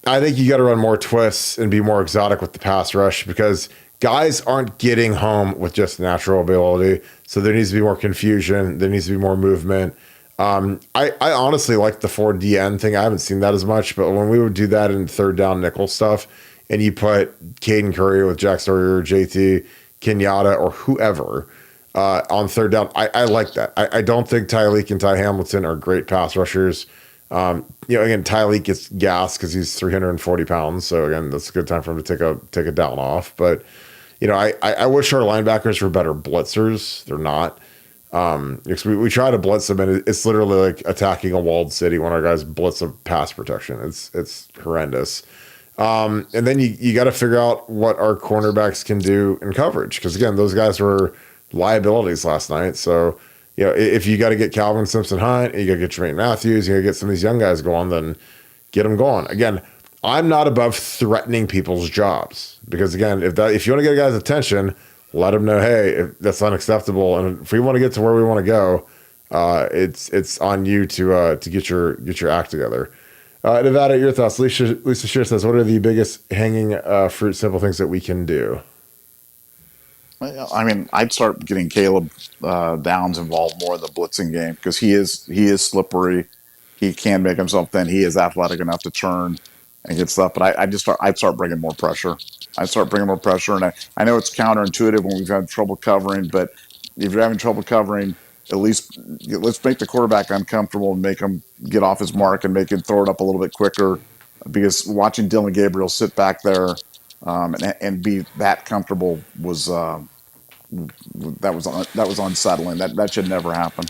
I think you got to run more twists and be more exotic with the pass rush because guys aren't getting home with just natural ability. So there needs to be more confusion. There needs to be more movement. I honestly like the 4DN thing. I haven't seen that as much, but when we would do that in third down nickel stuff and you put Caden Curry with Jack Sawyer, JT, Kenyatta, or whoever on third down, I like that. I don't think Tyreek and Ty Hamilton are great pass rushers. Again, Tyreek gets gas because he's 340 pounds. So again, that's a good time for him to take a down off. But, I wish our linebackers were better blitzers. They're not. Because we try to blitz them and it's literally like attacking a walled city when our guys blitz a pass protection. It's horrendous. And then you got to figure out what our cornerbacks can do in coverage. Because again, those guys were liabilities last night. So, if you got to get Calvin Simpson-Hunt, you got to get Jermaine Matthews, you got to get some of these young guys going, then get them going. Again, I'm not above threatening people's jobs because again, if you want to get a guy's attention, let them know, hey, that's unacceptable. And if we want to get to where we want to go, it's on you to get your act together. Nevada, your thoughts. Lisa Shear says, what are the biggest hanging fruit, simple things that we can do? I mean, I'd start getting Caleb Downs involved more in the blitzing game because he is slippery. He can make himself thin. He is athletic enough to turn and get stuff. But I'd start bringing more pressure. I'd start bringing more pressure. And I know it's counterintuitive when we've had trouble covering, but if you're having trouble covering, at least let's make the quarterback uncomfortable and make him get off his mark and make him throw it up a little bit quicker. Because watching Dylan Gabriel sit back there and be that comfortable was that was unsettling. That should never happen.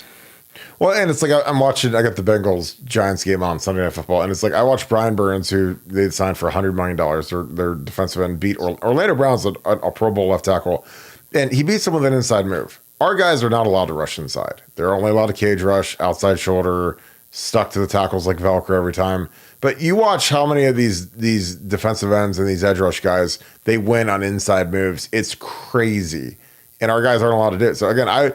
Well, and it's like I'm watching. I got the Bengals Giants game on Sunday Night Football, and it's like I watched Brian Burns, who they signed for $100 million. Their defensive end beat Orlando Brown's a Pro Bowl left tackle, and he beats them with an inside move. Our guys are not allowed to rush inside. They're only allowed to cage rush, outside shoulder, stuck to the tackles like Velcro every time. But you watch how many of these defensive ends and these edge rush guys, they win on inside moves. It's crazy. And our guys aren't allowed to do it. So again, I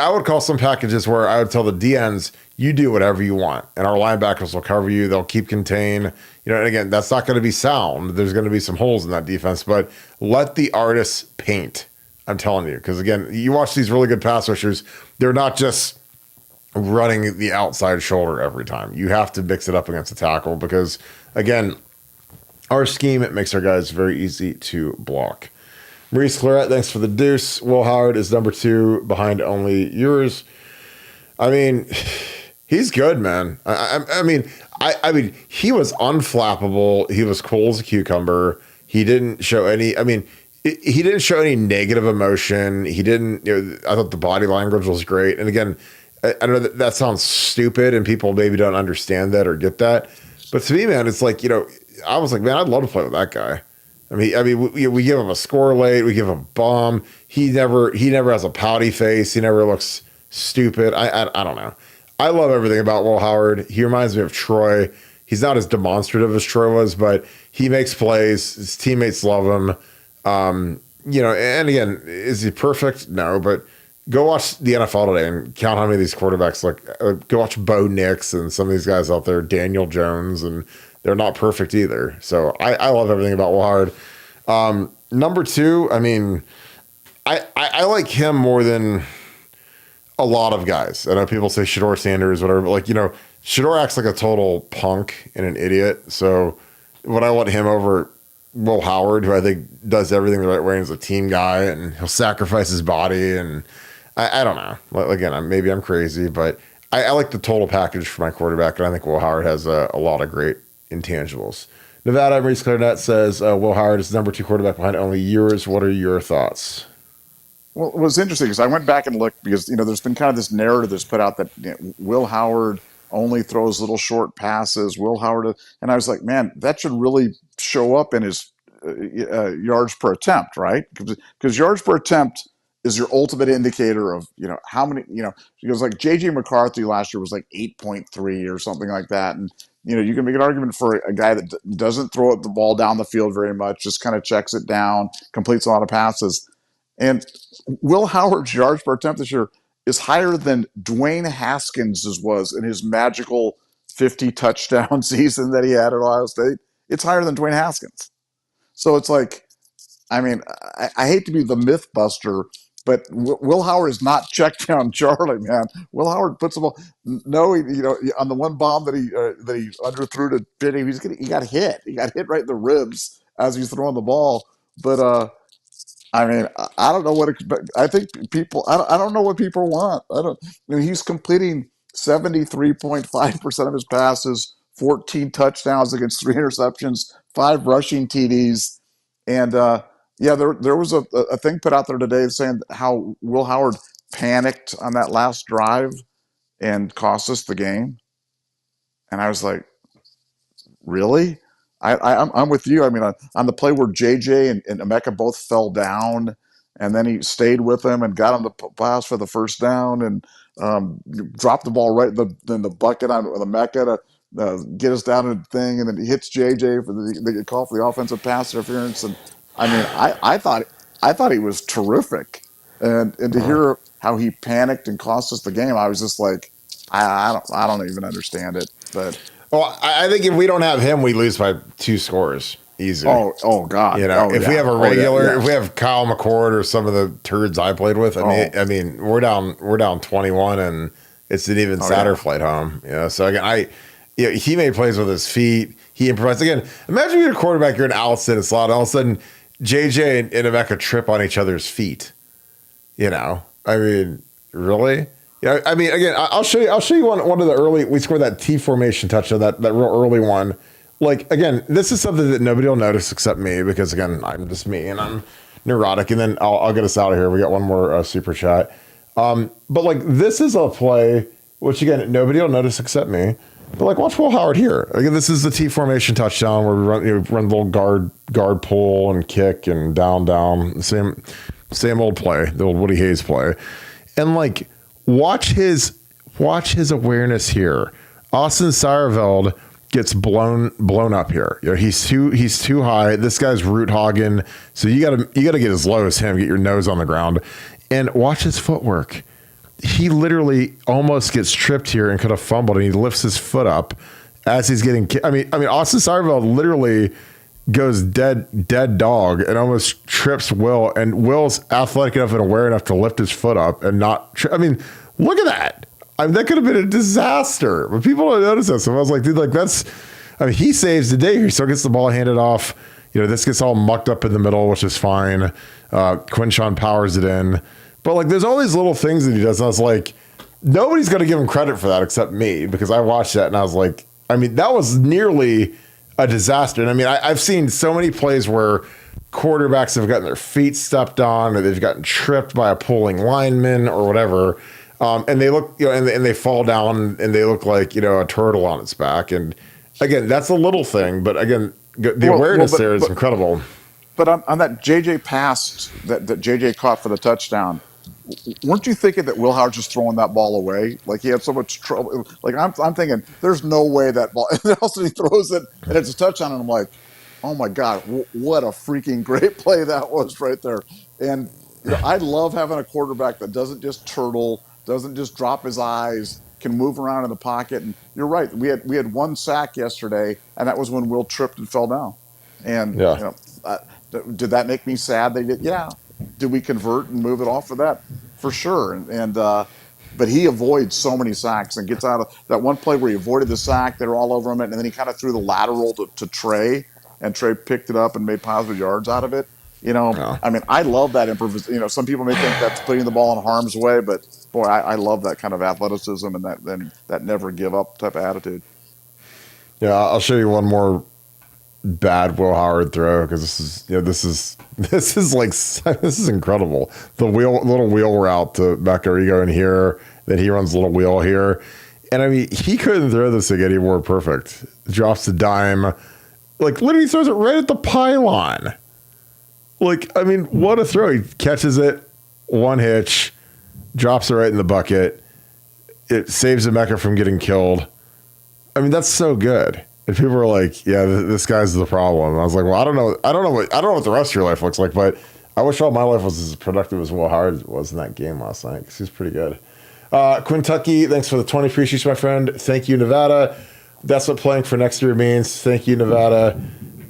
would call some packages where I would tell the DNs, you do whatever you want. And our linebackers will cover you. They'll keep contain. And again, that's not going to be sound. There's going to be some holes in that defense. But let the artists paint. I'm telling you. Because again, you watch these really good pass rushers, they're not just running the outside shoulder every time. You have to mix it up against the tackle because, again, our scheme, it makes our guys very easy to block. Maurice Claret, thanks for the deuce. Will Howard is number 2 behind only yours. I mean, he's good, man. I mean, he was unflappable. He was cool as a cucumber. He didn't show any. I mean, he didn't show any negative emotion. He didn't, I thought the body language was great. And again, I know that sounds stupid and people maybe don't understand that or get that. But to me, man, it's like, I was like, man, I'd love to play with that guy. I mean, we give him a score late. We give him a bomb. He never has a pouty face. He never looks stupid. I don't know. I love everything about Will Howard. He reminds me of Troy. He's not as demonstrative as Troy was, but he makes plays. His teammates love him. And again, is he perfect? No, but go watch the NFL today and count how many of these quarterbacks, go watch Bo Nix and some of these guys out there, Daniel Jones, and they're not perfect either. So I love everything about Will Howard. Number 2, I mean, I like him more than a lot of guys. I know people say Shedeur Sanders, whatever, but Shedeur acts like a total punk and an idiot. So would I want him over Will Howard, who I think does everything the right way and is a team guy and he'll sacrifice his body? And I don't know. Again, maybe I'm crazy, but I like the total package for my quarterback. And I think Will Howard has a lot of great intangibles. Nevada Maurice Clarinet says Will Howard is number 2 quarterback behind only yours. What are your thoughts? Well, it was interesting because I went back and looked because, there's been kind of this narrative that's put out that Will Howard only throws little short passes. Will Howard, and I was like, man, that should really show up in his yards per attempt, right? Because yards per attempt is your ultimate indicator of, how many, because like J.J. McCarthy last year was like 8.3 or something like that. And, you can make an argument for a guy that doesn't throw the ball down the field very much, just kind of checks it down, completes a lot of passes. And Will Howard's yards per attempt this year is higher than Dwayne Haskins' was in his magical 50 touchdown season that he had at Ohio State. It's higher than Dwayne Haskins. So it's like, I mean, I hate to be the myth buster, but Will Howard is not check down Charlie, man. Will Howard puts the ball. No, on the one bomb that he underthrew to Benny, he got hit. He got hit right in the ribs as he's throwing the ball. But I mean, I don't know what I think people. I don't know what people want. He's completing 73.5% of his passes, 14 touchdowns against 3 interceptions, 5 rushing TDs, and there was a thing put out there today saying how Will Howard panicked on that last drive and cost us the game, and I was like, really? I'm with you. I mean, on the play where JJ and Emeka both fell down, and then he stayed with him and got on the pass for the first down and dropped the ball right in the bucket on Emeka to get us down in the thing, and then he hits JJ for the call for the offensive pass interference. And I mean, I thought he was terrific, and to hear how he panicked and cost us the game, I was just like, I don't even understand it, but. Well, I think if we don't have him, we lose by 2 scores easy. Oh God! If we have a regular, if we have Kyle McCord or some of the turds I played with, I mean, we're down 21, and it's an even sadder flight home. So again, he made plays with his feet. He improvised. Again, imagine you're a quarterback, you're in Allison and slot, and all of a sudden JJ and Emeka trip on each other's feet. I mean, really. Yeah, I mean, again, I'll show you one of the early. We scored that T formation touchdown, that real early one. Like, again, this is something that nobody will notice except me because, again, I'm just me and I'm neurotic. And then I'll get us out of here. We got one more super chat. But like, this is a play which, again, nobody will notice except me. But like, watch Will Howard here. Again, this is the T formation touchdown where we run the little guard pull and kick and down. Same old play, the old Woody Hayes play, and like. Watch his awareness here. Austin Seyerveld gets blown up here. He's too high. This guy's root hogging. So you gotta get as low as him. Get your nose on the ground, and watch his footwork. He literally almost gets tripped here and could have fumbled, and he lifts his foot up as he's getting. I mean, Austin Seyerveld literally goes dead dog and almost trips Will, and Will's athletic enough and aware enough to lift his foot up and not I mean, look at that. I mean, that could have been a disaster, but people don't notice that. So I was like, dude, like that's, I mean, he saves the day. He still gets the ball handed off. This gets all mucked up in the middle, which is fine. Quinshawn powers it in, but like, there's all these little things that he does. And I was like, nobody's going to give him credit for that except me, because I watched that and I was like, I mean, that was nearly a disaster. And I mean, I've seen so many plays where quarterbacks have gotten their feet stepped on, or they've gotten tripped by a pulling lineman or whatever. And they look, and they fall down and they look like, a turtle on its back. And again, that's a little thing, but again, the awareness there is incredible. But on that JJ pass that JJ caught for the touchdown, weren't you thinking that Will Howard's just throwing that ball away? Like he had so much trouble. Like I'm thinking, there's no way that ball. And then also he throws it and it's a touchdown, and I'm like, oh my God, what a freaking great play that was right there. And I love having a quarterback that doesn't just turtle, doesn't just drop his eyes, can move around in the pocket. And you're right, we had one sack yesterday, and that was when Will tripped and fell down. And did that make me sad? They did. Yeah. Did we convert and move it off for that? For sure. But he avoids so many sacks and gets out of that one play where he avoided the sack. They were all over him, and then he kind of threw the lateral to Trey, and Trey picked it up and made positive yards out of it. I mean, I love that improvisation. Some people may think that's putting the ball in harm's way, but boy, I love that kind of athleticism and that never give up type of attitude. Yeah, I'll show you one more bad Will Howard throw, because this is incredible. The little wheel route to Macarigo in here, then he runs a little wheel here, and I mean he couldn't throw this thing any more perfect. Drops the dime, like literally throws it right at the pylon. Like, I mean, what a throw! He catches it, one hitch, drops it right in the bucket. It saves Emeka from getting killed. I mean, that's so good. And people are like, "Yeah, this guy's the problem." And I was like, "Well, I don't know what the rest of your life looks like, but I wish all my life was as productive as Will Howard was in that game last night, because he's pretty good." Quintucky, thanks for the 20. Appreciate you, my friend. Thank you, Nevada. That's what playing for next year means. Thank you, Nevada.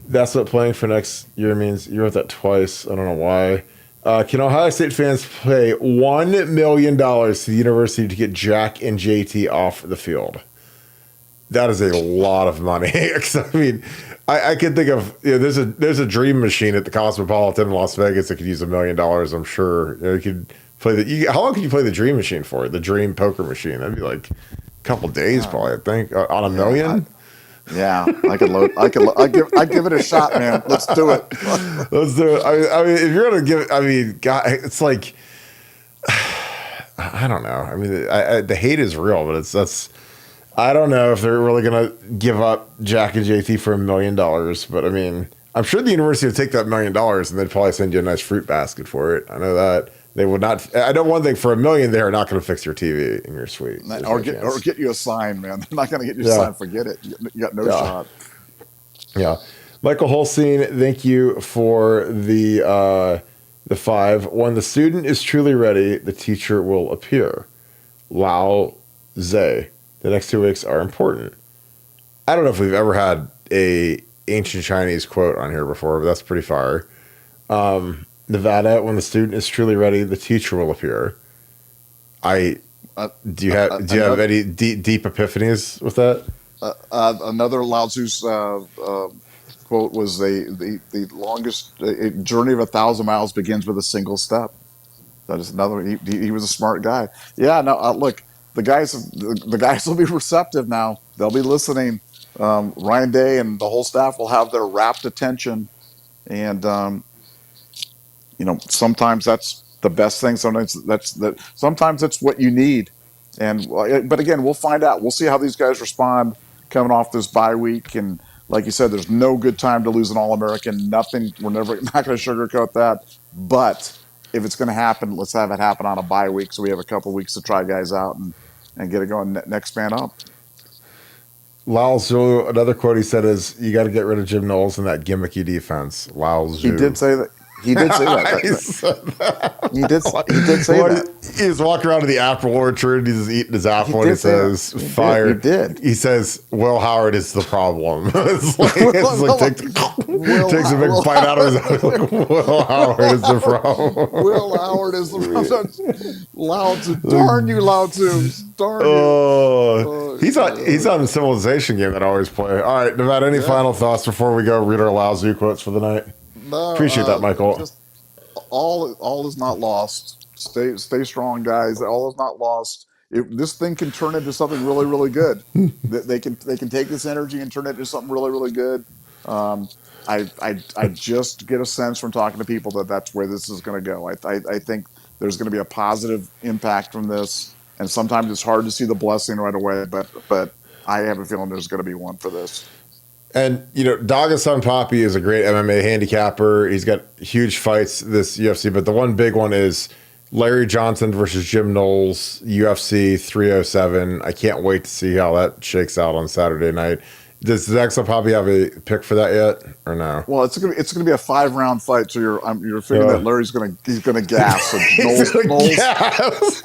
That's what playing for next year means. You wrote that twice. I don't know why. Can Ohio State fans pay $1 million to the university to get Jack and JT off the field? That is a lot of money. I mean, I can think of, there's a dream machine at the Cosmopolitan in Las Vegas that could use $1 million. I'm sure you could play how long can you play the dream machine for? The dream poker machine. That'd be like a couple days, probably. I think on $1 million. I'd give it a shot, man. Let's do it. Let's do it. I mean, if you're gonna give it, I mean, God, it's like, I don't know. I mean, the hate is real, but that's. I don't know if they're really going to give up Jack and JT for $1 million, but I mean, I'm sure the university would take that $1 million and they'd probably send you a nice fruit basket for it. I know that they would not. I know one thing, for $1 million, they are not going to fix your TV in your suite. Or get you a sign, man. They're not going to get you a sign. Forget it. You got no shot. Yeah. Michael Holstein, thank you for the 5. When the student is truly ready, the teacher will appear. Lao Tse. The next 2 weeks are important. I don't know if we've ever had a ancient Chinese quote on here before, but that's pretty fire. Nevada, when the student is truly ready, the teacher will appear. Do you have any deep epiphanies with that? Another Lao Tzu's quote was the longest journey of 1,000 miles begins with a single step. That is another. He was a smart guy. Yeah. No. Look. The guys will be receptive now. They'll be listening. Ryan Day and the whole staff will have their rapt attention, and sometimes that's the best thing. Sometimes that's what you need. But again, we'll find out. We'll see how these guys respond coming off this bye week. And like you said, there's no good time to lose an All-American. Nothing. We're not going to sugarcoat that. But if it's going to happen, let's have it happen on a bye week, so we have a couple weeks to try guys out and get it going. Next man up. Lao Tzu, another quote he said is, "You got to get rid of Jim Knowles and that gimmicky defense." Lao Tzu. He did say that. He did say that. He did say that. He was walking around to the apple orchard. He's eating his apple, and he says, "Fire." He did. He says, "Will Howard is the problem." It's like takes a big bite out of his eye. Like, Will Howard is the problem. Will Howard is the problem. Lao Tzu. Darn you, Lao Tzu. Darn you. He's on the Civilization game that I always play. All right, Nevada, any final thoughts before we go read our Lao Tzu quotes for the night? No, appreciate that, Michael. Just all is not lost. Stay strong, guys. All is not lost. This thing can turn into something really, really good. They can take this energy and turn it into something really, really good. I just get a sense from talking to people that that's where this is going to go. I think there's going to be a positive impact from this, and sometimes it's hard to see the blessing right away, but I have a feeling there's going to be one for this. And, Dagasan Papi is a great MMA handicapper. He's got huge fights this UFC, but the one big one is Larry Johnson versus Jim Knowles, UFC 307. I can't wait to see how that shakes out on Saturday night. Does Dagasan Papi have a pick for that yet, or no? Well, it's gonna be a 5-round fight, so you're figuring that Larry's he's gonna gas. So Knowles gas.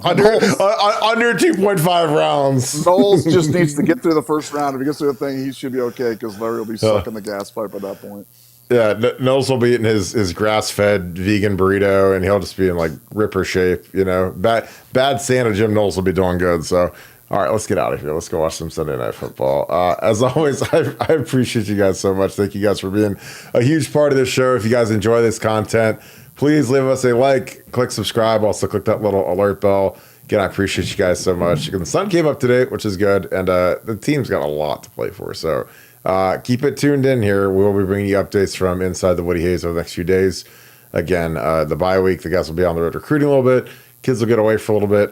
under 2.5 rounds. Knowles just needs to get through the first round. If he gets through the thing, he should be okay because Larry will be sucking the gas pipe at that point. Yeah, Knowles will be eating his grass-fed vegan burrito, and he'll just be in like ripper shape. Bad Santa Jim Knowles will be doing good. So, all right, let's get out of here. Let's go watch some Sunday Night Football. As always, I appreciate you guys so much. Thank you guys for being a huge part of this show. If you guys enjoy this content, please leave us a like, click subscribe. Also, click that little alert bell. Again, I appreciate you guys so much. The sun came up today, which is good, and the team's got a lot to play for. So keep it tuned in here. We'll be bringing you updates from inside the Woody Hayes over the next few days. Again, the bye week, the guys will be on the road recruiting a little bit. Kids will get away for a little bit.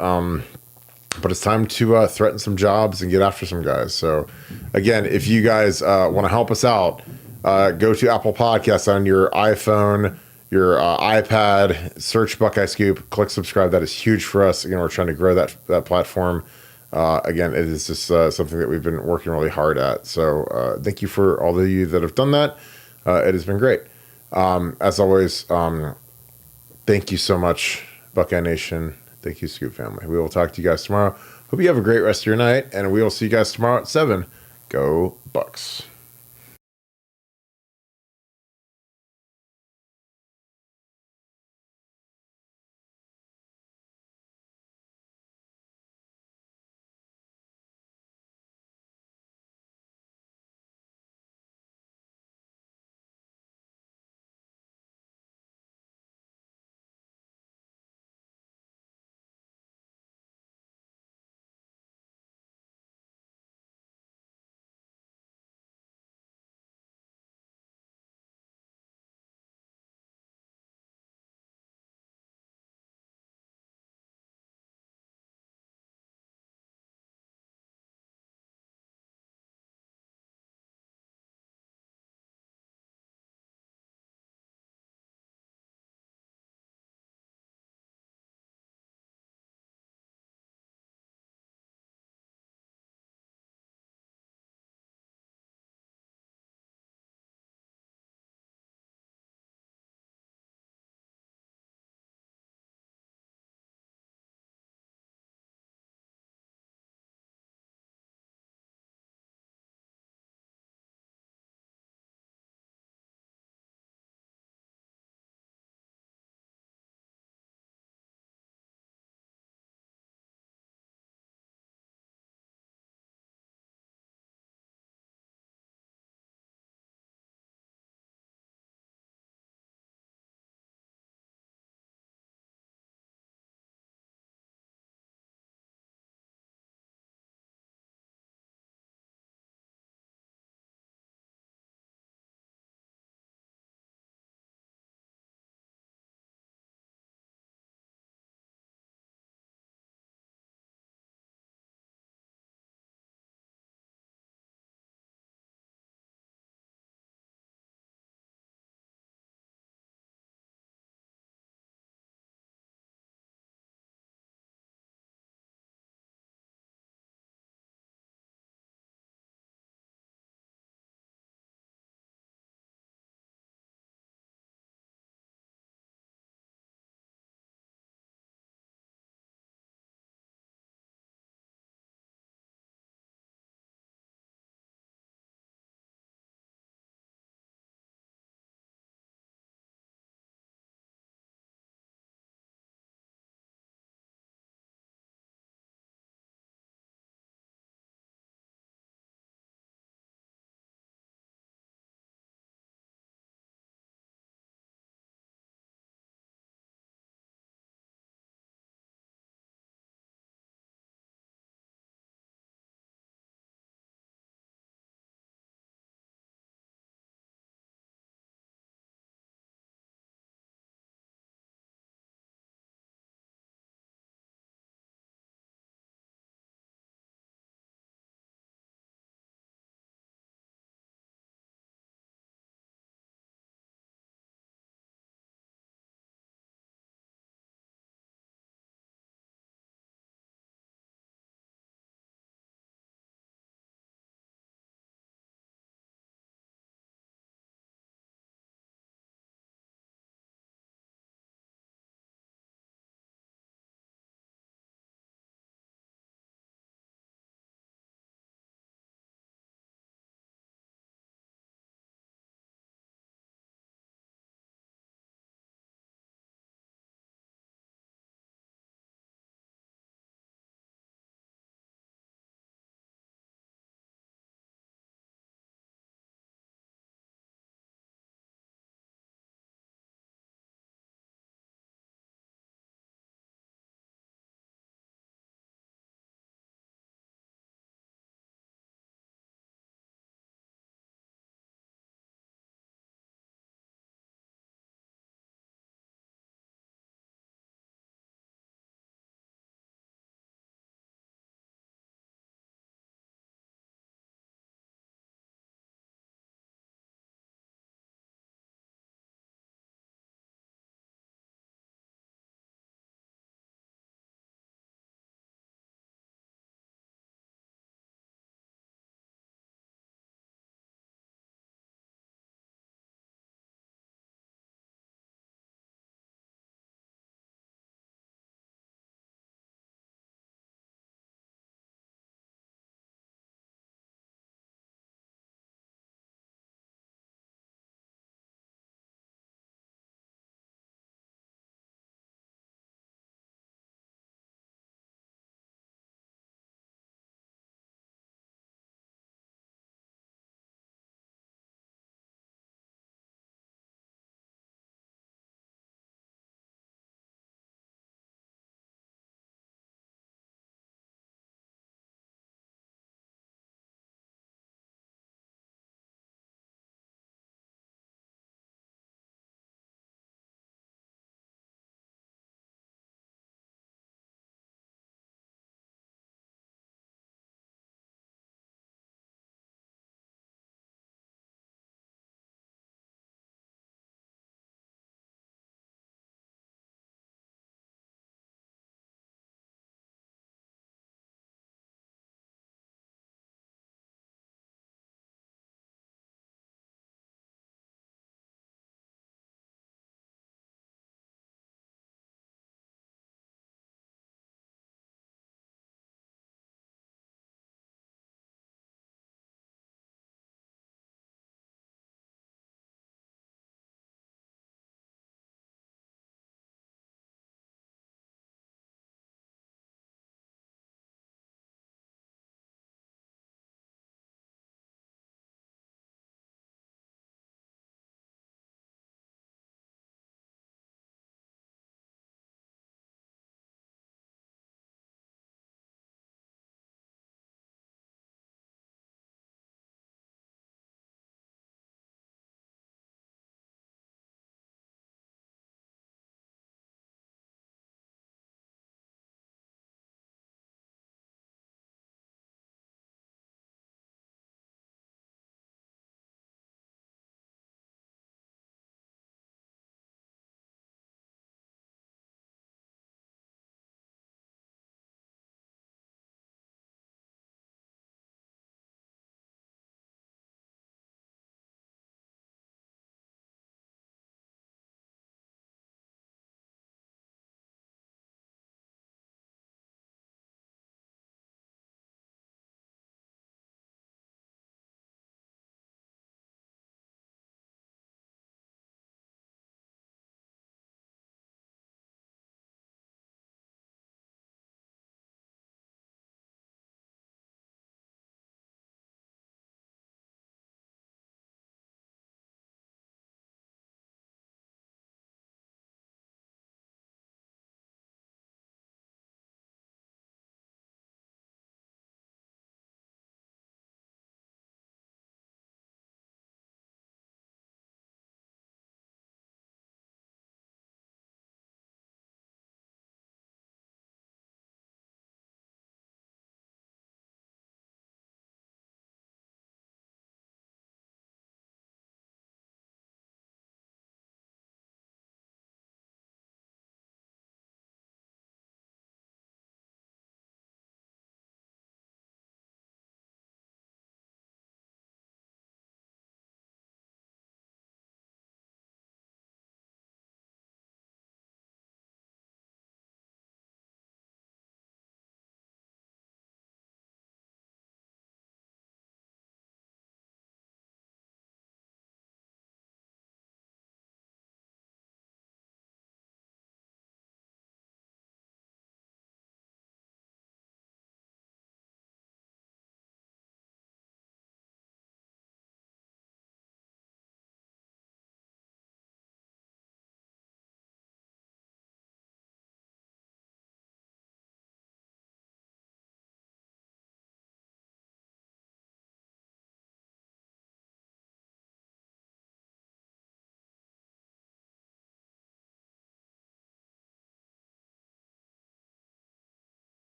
But it's time to threaten some jobs and get after some guys. So, again, if you guys want to help us out, go to Apple Podcasts on your iPhone, your iPad, search Buckeye Scoop, click subscribe. That is huge for us. Again, we're trying to grow that platform. Again, it is just something that we've been working really hard at. So thank you for all of you that have done that. It has been great. As always, thank you so much, Buckeye Nation. Thank you, Scoop family. We will talk to you guys tomorrow. Hope you have a great rest of your night, and we will see you guys tomorrow at 7. Go Bucks.